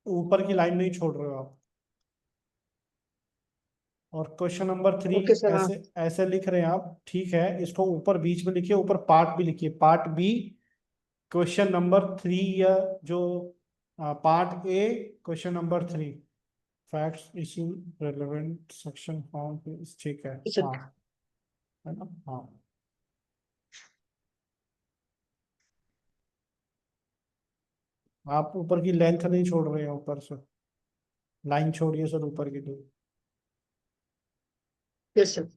ऊपर की लाइन नहीं छोड़ रहे हो आप। और क्वेश्चन नंबर 3 ओके सर, हाँ। ऐसे ऐसे लिख रहे हैं आप, ठीक है, इसको ऊपर बीच में लिखिए, ऊपर पार्ट भी लिखिए, पार्ट बी। क्वेश्चन नंबर 3, या जो part A, question number 3, facts issue relevant section found, ठीक है। सर हाँ, है ना, हाँ। आप ऊपर की लेंथ नहीं छोड़ रहे हैं, ऊपर से लाइन छोड़िए सर, ऊपर की दो। Yes sir.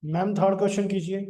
Ma'am third question कीजिए।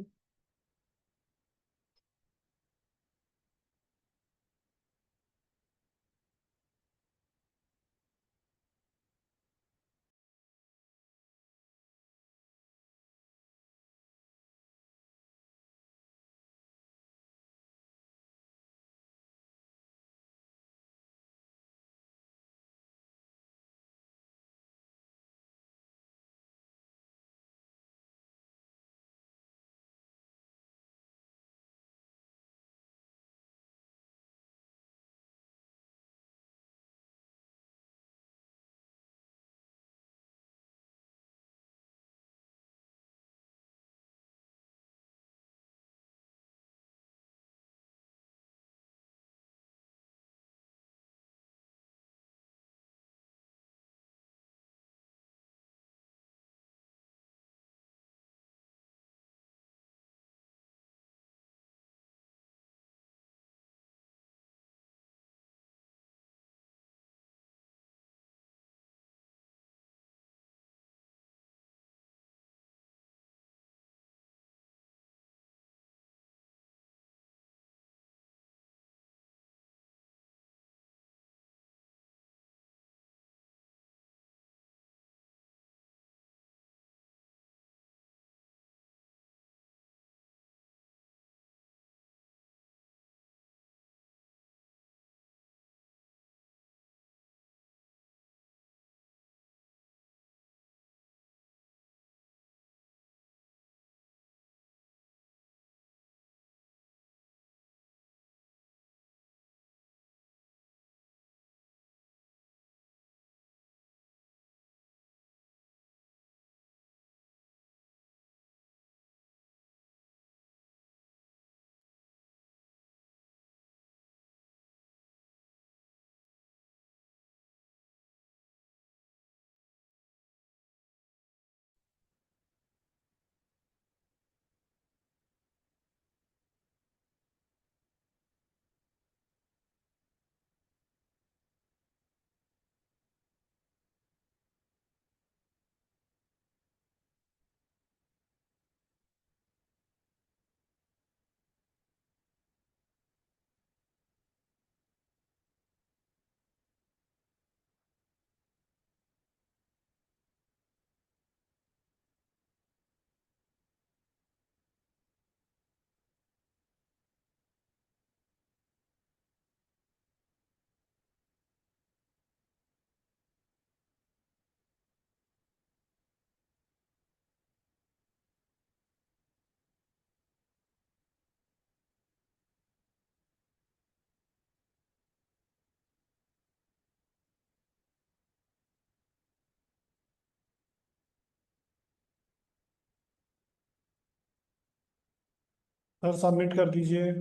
सर सबमिट कर दीजिए।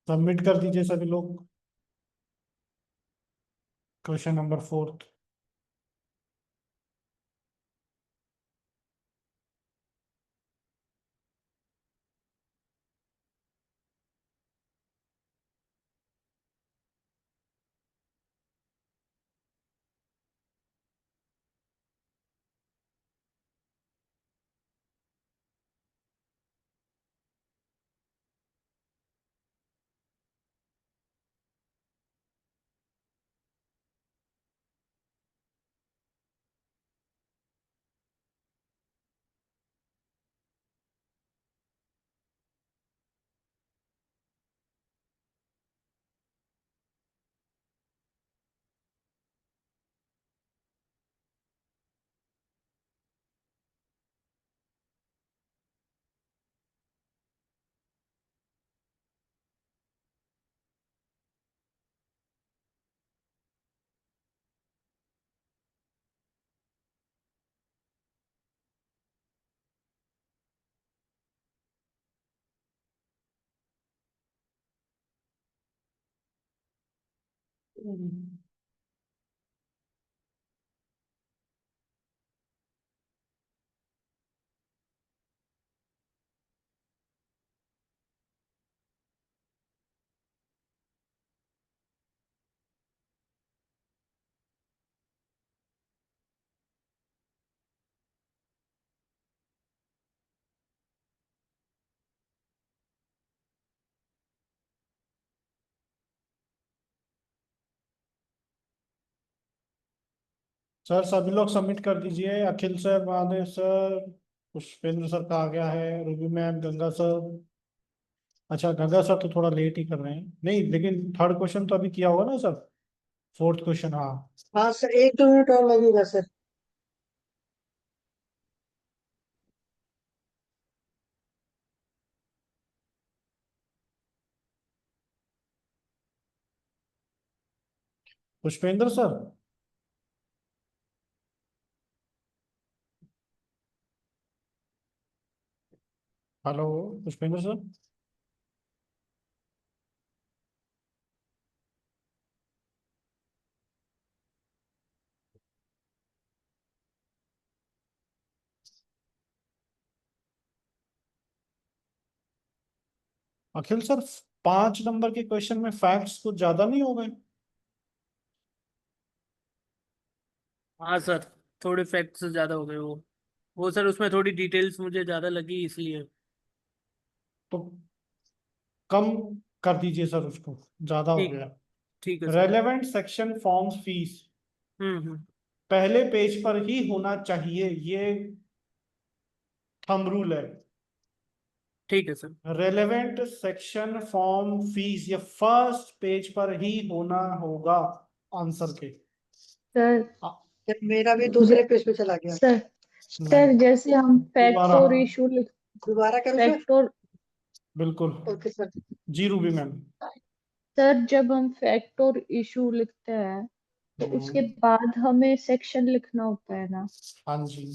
सबमिट कर दीजिए सभी लोग। Question number fourth. सर सभी लोग सबमिट कर दीजिए। Akhil sir, Mahadev sir, Pushpendra sir का आ गया है, रूबी मैम, गंगा सर। अच्छा, गंगा सर तो थोड़ा लेट ही कर रहे हैं। नहीं, लेकिन थर्ड क्वेश्चन तो अभी किया होगा ना सर? फोर्थ क्वेश्चन, हाँ। हाँ सर, 1-2 मिनट और लगेगा sir. Pushpendra sir, hello Pushpendra sir. Akhil sir, 5 number के क्वेश्चन में फैक्ट्स कुछ ज्यादा नहीं हो गए? हाँ सर, थोड़े फैक्ट्स ज्यादा हो गए वो सर, उसमें थोड़ी डिटेल्स मुझे ज्यादा लगी इसलिए। तो कम कर दीजिए सर, उसको ज्यादा हो ठीक गया। ठीक है sir. Relevant section forms fees hmm. पहले पेज पर ही होना चाहिए, ये थंब रूल है। ठीक है sir. Relevant section form fees ये फर्स्ट पेज पर ही होना होगा आंसर के। सर सर मेरा भी दूसरे पेज पे चला गया। सर सर जैसे हम फैक्ट दोबारा, और इशू लिख दोबारा करो सर। फैक्ट और बिल्कुल ओके सर। जी रूबी मैम। सर जब हम फैक्ट और इशू लिखते हैं तो उसके बाद हमें सेक्शन लिखना होता है ना? हाँ जी।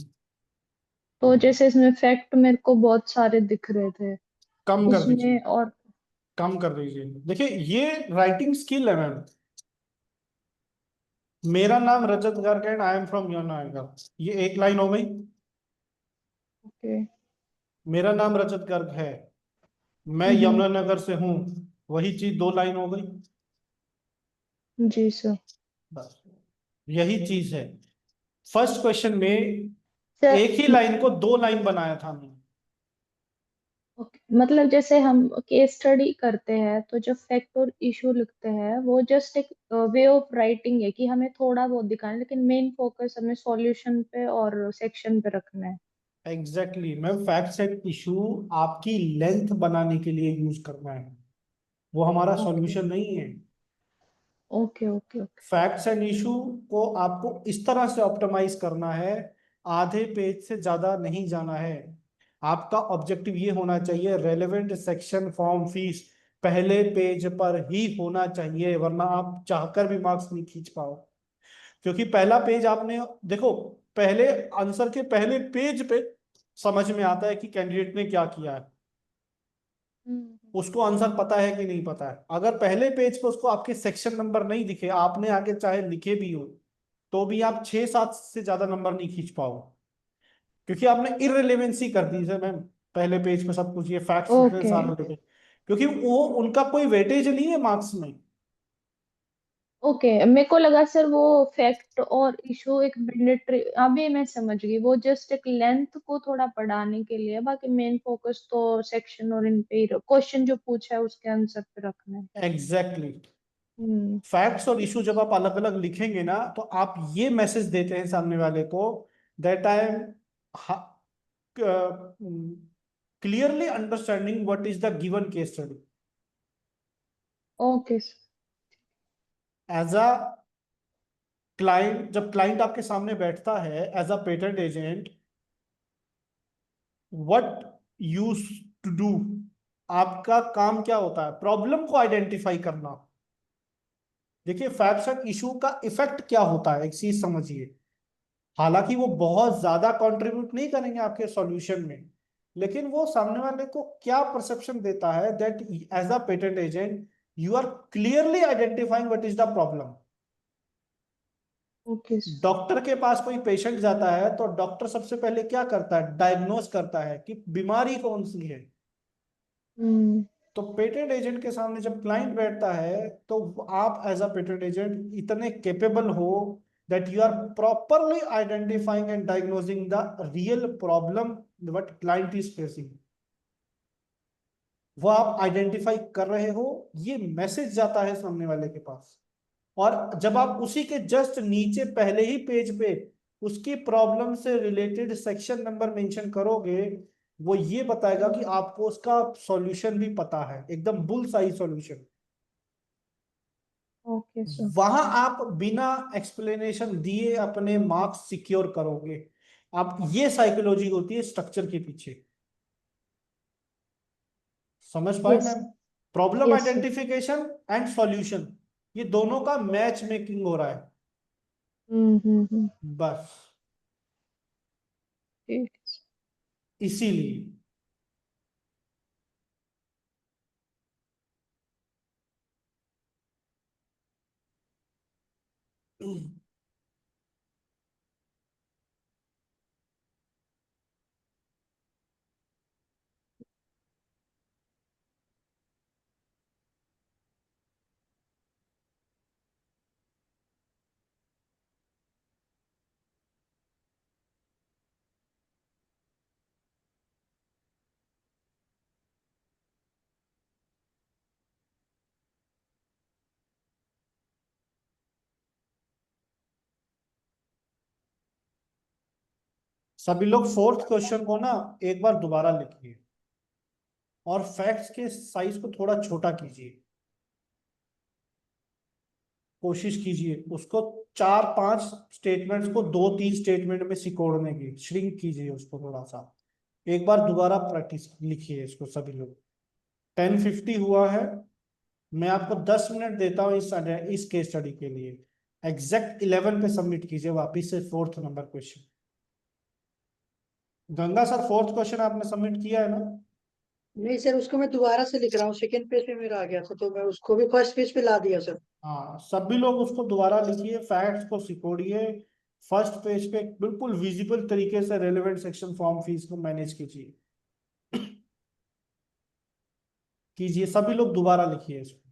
तो जैसे इसमें फैक्ट मेरे को बहुत सारे दिख रहे थे कम कर दीजिए, उसमें, और कम कर दीजिए। देखिए, ये राइटिंग स्किल है मैम। मेरा नाम Rajat Garg and I am from Yamunanagar, ये एक लाइन हो गई। ओके। मेरा नाम रजत गर्ग है, मैं यमुनानगर से हूँ, वही चीज 2 लाइन हो गई। जी सर। बस यही चीज है। फर्स्ट क्वेश्चन में सर एक ही लाइन को 2 लाइन बनाया था मैंने। ओके, मतलब जैसे हम केस स्टडी करते हैं तो जो फैक्ट और इशू लिखते हैं वो जस्ट एक वे ऑफ राइटिंग है कि हमें थोड़ा बहुत दिखाना है, लेकिन मेन फोकस हमें सॉल्यूशन पे और सेक्शन पे रखना है। Exactly ma'am, facts and issue आपकी लेंथ बनाने के लिए यूज करना है, वो हमारा ओके सॉल्यूशन नहीं है। Okay okay okay. Facts and issue को आपको इस तरह से ऑप्टिमाइज करना है, आधे पेज से ज्यादा नहीं जाना है। आपका ऑब्जेक्टिव ये होना चाहिए, रेलेवेंट सेक्शन फॉर्म फीस पहले पेज पर ही होना चाहिए, वरना आप चाहकर भी मार्क्स नहीं खींच पाओ। क्योंकि पहला पेज आपने देखो, पहले आंसर के पहले पेज पे समझ में आता है कि कैंडिडेट ने क्या किया है, उसको आंसर पता है कि नहीं पता है। अगर पहले पेज पे उसको आपके सेक्शन नंबर नहीं दिखे, आपने आगे चाहे लिखे भी हो, तो भी आप 6-7 से ज्यादा नंबर नहीं खींच पाओ, क्योंकि आपने इररिलेवेंसी कर दी है मैम। पहले पेज पे सब कुछ ये फैक्ट्स लिखे ओके सारे लिखे, क्योंकि वो उनका कोई वेटेज नहीं है मार्क्स में। ओके, मेरे को लगा सर वो फैक्ट और इशू एक मैंडेटरी, अभी मैं समझ गई, वो जस्ट एक लेंथ को थोड़ा बढ़ाने के लिए, बाकी मेन फोकस तो सेक्शन और इन पे क्वेश्चन जो पूछा है उसके आंसर पे रखना है। एग्जैक्टली। हम्म। फैक्ट्स और इशू जब आप अलग अलग लिखेंगे ना, तो आप ये मैसेज देते हैं सामने वाले को, that I am clearly understanding what is the given case study. Okay as a client, जब क्लाइंट आपके सामने बैठता है as a patent agent, what use to do, आपका काम क्या होता है? प्रॉब्लम को आइडेंटिफाई करना। देखिए, फैक्ट्स एंड इशू का इफेक्ट क्या होता है, एक चीज समझिए। हालांकि वो बहुत ज्यादा कंट्रीब्यूट नहीं करेंगे आपके सॉल्यूशन में, लेकिन वो सामने वाले को क्या परसेप्शन देता है, that as a patent agent you are clearly identifying what is the problem. Okay doctor के पास कोई पेशेंट जाता है तो डॉक्टर सबसे पहले क्या करता है, डायग्नोस करता है कि बीमारी कौन सी है। हम्म तो पेटेंट एजेंट के सामने जब क्लाइंट बैठता है तो आप एज अ पेटेंट एजेंट इतने केपेबल हो that you are properly identifying and diagnosing the real problem what client is facing, वो आप आइडेंटिफाई कर रहे हो, ये मैसेज जाता है सामने वाले के पास। और जब आप उसी के जस्ट नीचे पहले ही पेज पे उसकी प्रॉब्लम से रिलेटेड सेक्शन नंबर मेंशन करोगे, वो ये बताएगा कि आपको उसका सॉल्यूशन भी पता है, एकदम bull Sai solution. Okay sir वहां आप बिना एक्सप्लेनेशन दिए अपने मार्क्स सिक्योर करोगे। आप, ये साइकोलॉजी होती है स्ट्रक्चर के पीछे। समझ पाए yes ma'am? Problem yes sir identification and solution, ये दोनों का मैच मेकिंग हो रहा है हम्म। बस, ठीक इसीलिए। सभी लोग फोर्थ क्वेश्चन को ना एक बार दोबारा लिखिए और फैक्ट्स के साइज को थोड़ा छोटा कीजिए। कोशिश कीजिए उसको 4-5 स्टेटमेंट्स को 2-3 स्टेटमेंट में सिकोड़ने की, श्रिंक कीजिए उसको थोड़ा सा। एक बार दोबारा प्रैक्टिस लिखिए इसको सभी लोग। 10:50 हुआ है, मैं आपको 10 मिनट देता हूँ इस केस स्टडी के लिए। एग्जैक्ट 11 पे सबमिट कीजिए वापिस से fourth number question. Ganga sir, fourth question आपने सबमिट किया है ना? नहीं सर, उसको मैं दोबारा से लिख रहा हूँ, सेकंड पेज पे मेरा आ गया था तो मैं उसको भी फर्स्ट पेज पे ला दिया सर। हाँ, सभी लोग उसको दोबारा लिखिए, फैक्ट्स को सिकोड़िए, फर्स्ट पेज पे बिल्कुल विजिबल तरीके से रेलेवेंट सेक्शन फॉर्म फीस को मैनेज कीजिए। कीजिए सभी लोग दोबारा लिखिए इसको।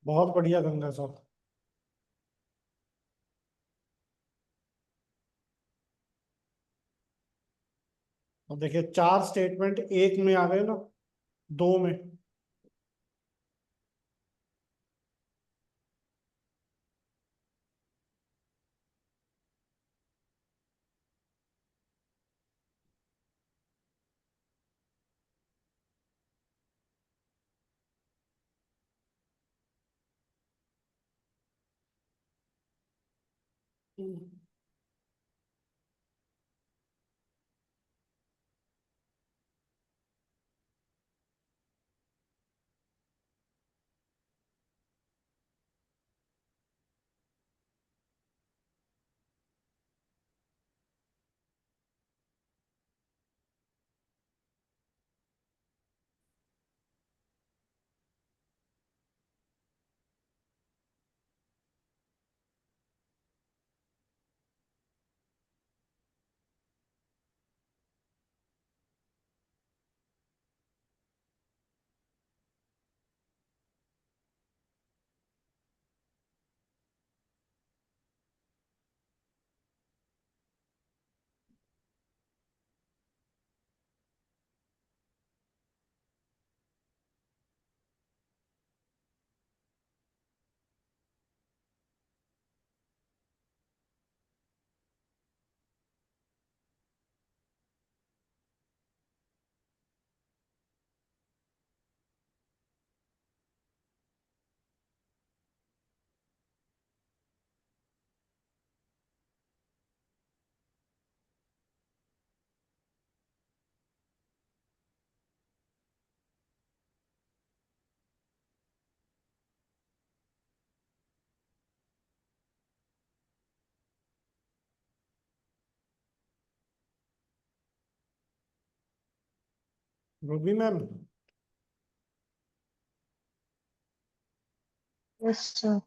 बहुत बढ़िया गंगा सर। और देखिए 4 स्टेटमेंट एक में आ गए ना, 2 में। Ruby ma'am, yes sir.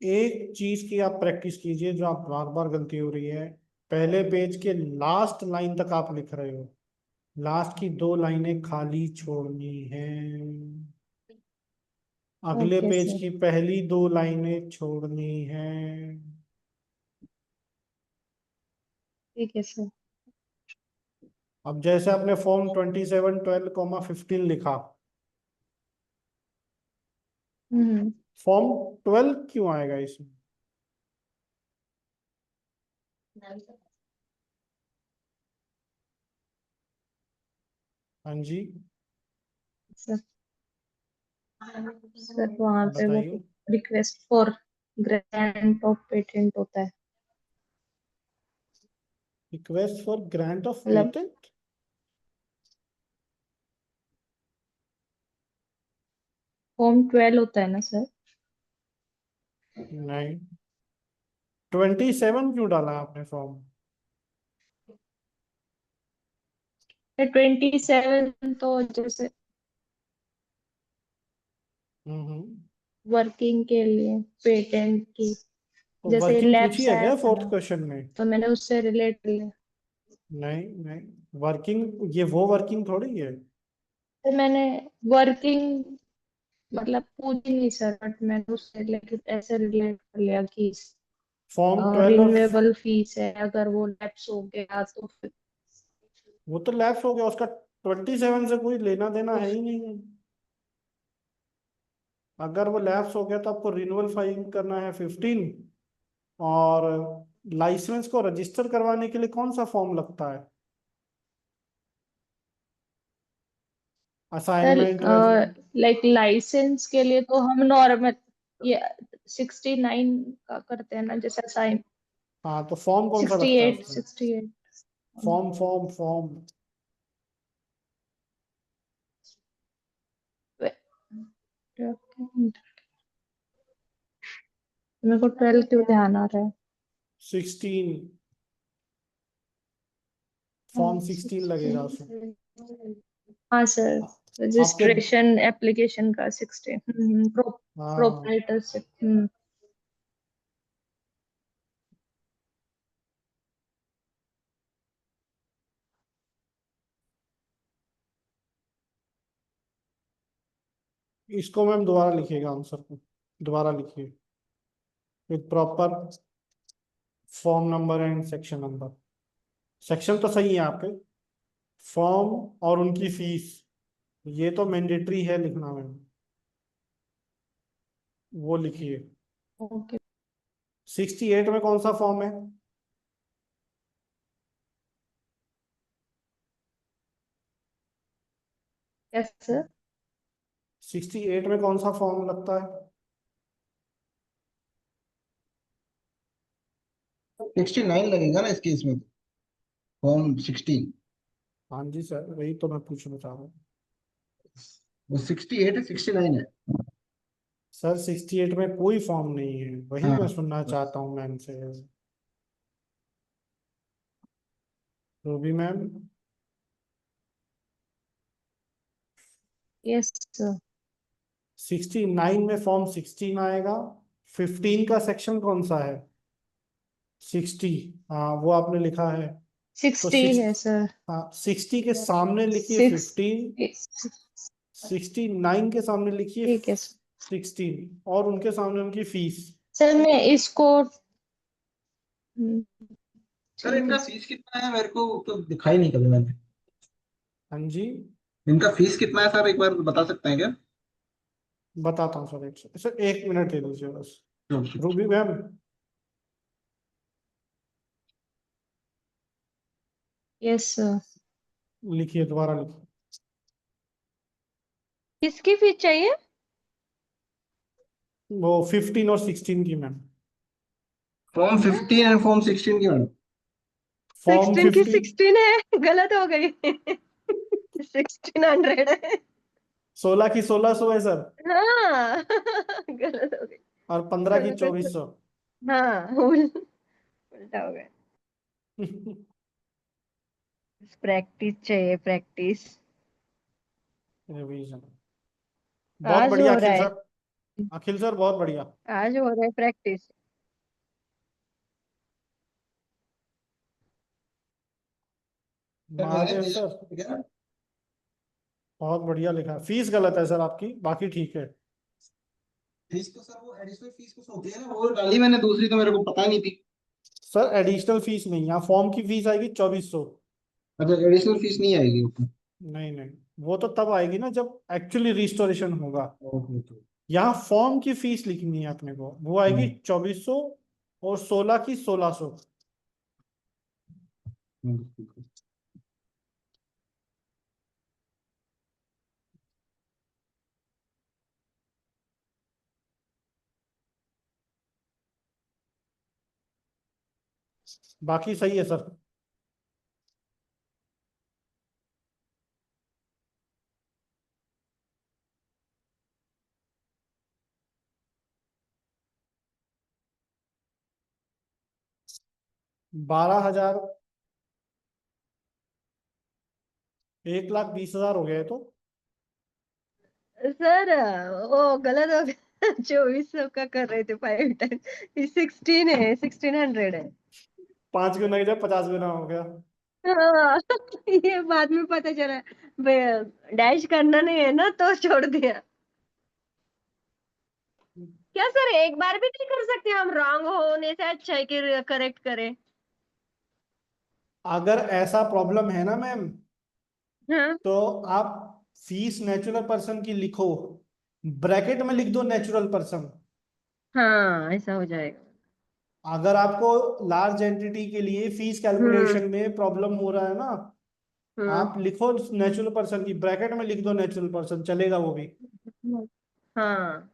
एक चीज की आप प्रैक्टिस कीजिए जो आप बार बार गलती हो रही है। पहले पेज के लास्ट लाइन तक आप लिख रहे हो, लास्ट की 2 लाइनें खाली छोड़नी है। अगले ओके पेज सर। की पहली 2 लाइनें छोड़नी है। ठीक है सर। अब जैसे आपने फॉर्म 27 12 15 लिखा, हम्म। फॉर्म 12 क्यों आएगा इसमें? हाँ जी, सर सर वहाँ पे वो बताइए। Request for grant of patent होता है, रिक्वेस्ट फॉर ग्रांट ऑफ मतलब पेटेंट? फॉर्म 12 होता है ना सर? नहीं, 27 क्यों डाला आपने फॉर्म? 27 तो जैसे हम्म। वर्किंग के लिए पेटेंट की, तो जैसे वर्किंग पूछी लैप्स है आया क्या था फोर्थ ना, क्वेश्चन में? तो मैंने उससे रिलेट लिया। नहीं नहीं, वर्किंग ये वो वर्किंग थोड़ी है। तो मैंने वर्किंग मतलब पूछी नहीं सर, बट मैंने उससे रिलेटेड ऐसे रिलेट कर लिया कि फॉर्म 12 और रिन्यूएबल फीस है, अगर वो लैप्स हो गया तो फिर वो तो लैप्स हो गया, उसका 27 से कोई लेना देना तो है ही नहीं। अगर वो लैप्स हो गया तो आपको रिन्यूअल फाइलिंग करना है 15। और लाइसेंस को रजिस्टर करवाने के लिए कौन सा फॉर्म लगता है? Sir assignment. लाइक लाइसेंस के लिए तो हम नॉर्मल ये 69 का करते हैं ना, जैसे साइन हाँ, तो फॉर्म कौन सा लगता है 68 उसमें? 68। Form form form. मेरे को 12 क्यों ध्यान आ रहा है? 16, फॉर्म हाँ 16 लगेगा उसमें। 16। हाँ सर, आपके रजिस्ट्रेशन एप्लीकेशन का 16। हाँ, प्रोप्राइटरशिप। इसको मैम दोबारा लिखिएगा, आंसर को दोबारा लिखिए with proper form number and section number. Section तो सही है आपके, फॉर्म और उनकी फीस ये तो मैंडेटरी है लिखना मैम, वो लिखिए। ओके 68 में कौन सा फॉर्म है? यस सर 68 में कौन सा फॉर्म लगता है? 69 लगेगा ना इस केस में, फॉर्म 16। हाँ जी सर, वही तो मैं पूछना चाह रहा हूँ वो 68 है, 69 है। सर। 68 में कोई फॉर्म नहीं है, वही हाँ मैं सुनना चाहता हूँ मैम से। रूबी मैम, यस सर 69 में फॉर्म 16 आएगा। 15 का सेक्शन कौन सा है? 60, हाँ वो आपने लिखा है। तो 60 है सर। हाँ 60 के सामने लिखिए 15, 69 के सामने लिखिए ठीक है 16 और उनके सामने उनकी फीस। सर मैं इसको सर ठीक इनका है फीस कितना है, मेरे को तो दिखाई नहीं कभी मैंने। हाँ जी, इनका फीस कितना है सर, एक बार बता सकते हैं क्या? बताता हूँ सर। एक मिनट दे दीजिए बस। Okay. Ruby ma'am, yes sir. लिखिए दोबारा लिखिए। किसकी फीस चाहिए? वो 15 और 16 की मैम। फॉर्म 15 एंड फॉर्म 16 की मैडम। फॉर्म 16 की 15 16 है, गलत हो गई। 1600 है। 16 की 1600 है सर, हाँ गलत हो गई। और 15 की 16 2400। हाँ उल्टा हो गया। प्रैक्टिस चाहिए, प्रैक्टिस। रिवीजन। बहुत आज बढ़िया हो रहा अखिल है, सर, अखिल सर बहुत बढ़िया। आज हो रहा है प्रैक्टिस। महादेव सर, बहुत बढ़िया लिखा। फीस गलत है सर आपकी, बाकी ठीक है। फीस तो सर वो एडिशनल फीस कुछ होती है ना, वो डाली मैंने दूसरी, तो मेरे को पता नहीं थी। सर एडिशनल फीस नहीं, यहाँ फॉर्म की फीस आएगी 2400। अच्छा, एडिशनल फीस नहीं आएगी उसमें। नहीं नहीं, वो तो तब आएगी ना जब एक्चुअली रिस्टोरेशन होगा। ओके तो यहाँ फॉर्म की फीस लिखनी है अपने को, वो आएगी 2400 और 16 की 1600। बाकी सही है सर। बारह हजार, 1,20,000 हो गए तो। सर वो गलत हो गया। 2400 का कर रहे थे 5 टाइम, 16 है, 1600 है। 5 गुना की जब 50 गुना हो गया। हाँ ये बाद में पता चला, डैश करना नहीं है ना तो छोड़ दिया। क्या सर एक बार भी नहीं कर सकते हम? रॉन्ग होने से अच्छा है कि करेक्ट करें। अगर ऐसा प्रॉब्लम है ना मैम, हाँ तो आप फीस नेचुरल पर्सन की लिखो, ब्रैकेट में लिख दो नेचुरल पर्सन। हाँ ऐसा हो जाएगा। अगर आपको लार्ज एंटिटी के लिए फीस हम्म कैलकुलेशन में प्रॉब्लम हो रहा है ना, हम्म आप लिखो नेचुरल पर्सन की, ब्रैकेट में लिख दो नेचुरल पर्सन, चलेगा वो भी। हाँ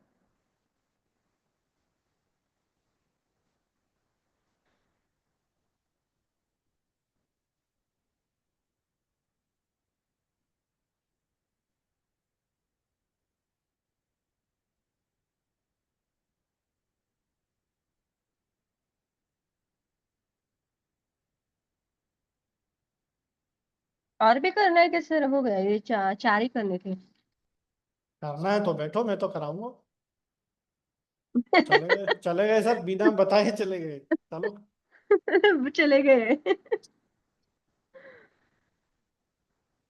और भी करना है कि सर हो गया? ये चार ही करने थे। करना है तो बैठो, मैं तो कराऊंगा। चले गए सर, बिना बताए चले गए। चलो। चले गए।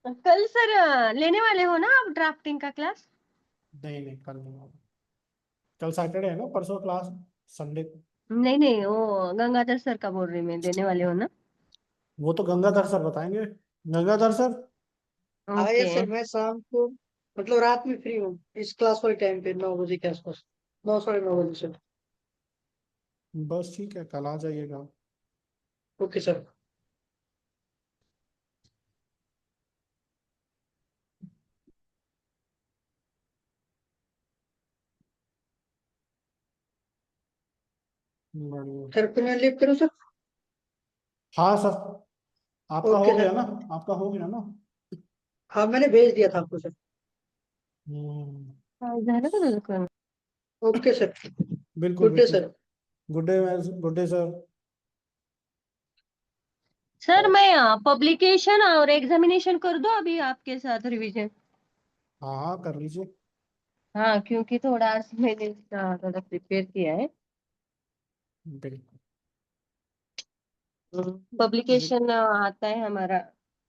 कल सर लेने वाले हो ना आप ड्राफ्टिंग का क्लास? नहीं कल नहीं होगा, कल सैटरडे है ना, परसों क्लास संडे को। नहीं नहीं, वो गंगाधर सर का बोल रही मैं, देने वाले हो ना? वो तो गंगाधर सर बताएंगे। गंगाधर सर हाँ ये ओके। सर मैं शाम को मतलब रात में फ्री हूँ इस क्लास वाले टाइम पे 9 बजे के आसपास, 9 साढ़े 9 बजे से। बस ठीक है, कल आ जाइएगा। Okay sir. बढ़िया। सर फिर मैं लीव करूँ सर? हाँ सर, आपका ओके हो गया सर। ना, आपका हो गया ना। हाँ मैंने भेज दिया था आपको सर। हाँ, झालं का तुझं करून? Okay sir. बिल्कुल गुड डे बिल्कुल। Sir. Good day, good day sir. Sir मैं पब्लिकेशन और एग्जामिनेशन कर दूं अभी आपके साथ रिवीजन? हाँ हाँ कर लीजिए। हाँ, क्योंकि थोड़ा मैंने इसका थोड़ा प्रिपेयर किया है। बिल्कुल। पब्लिकेशन आता है हमारा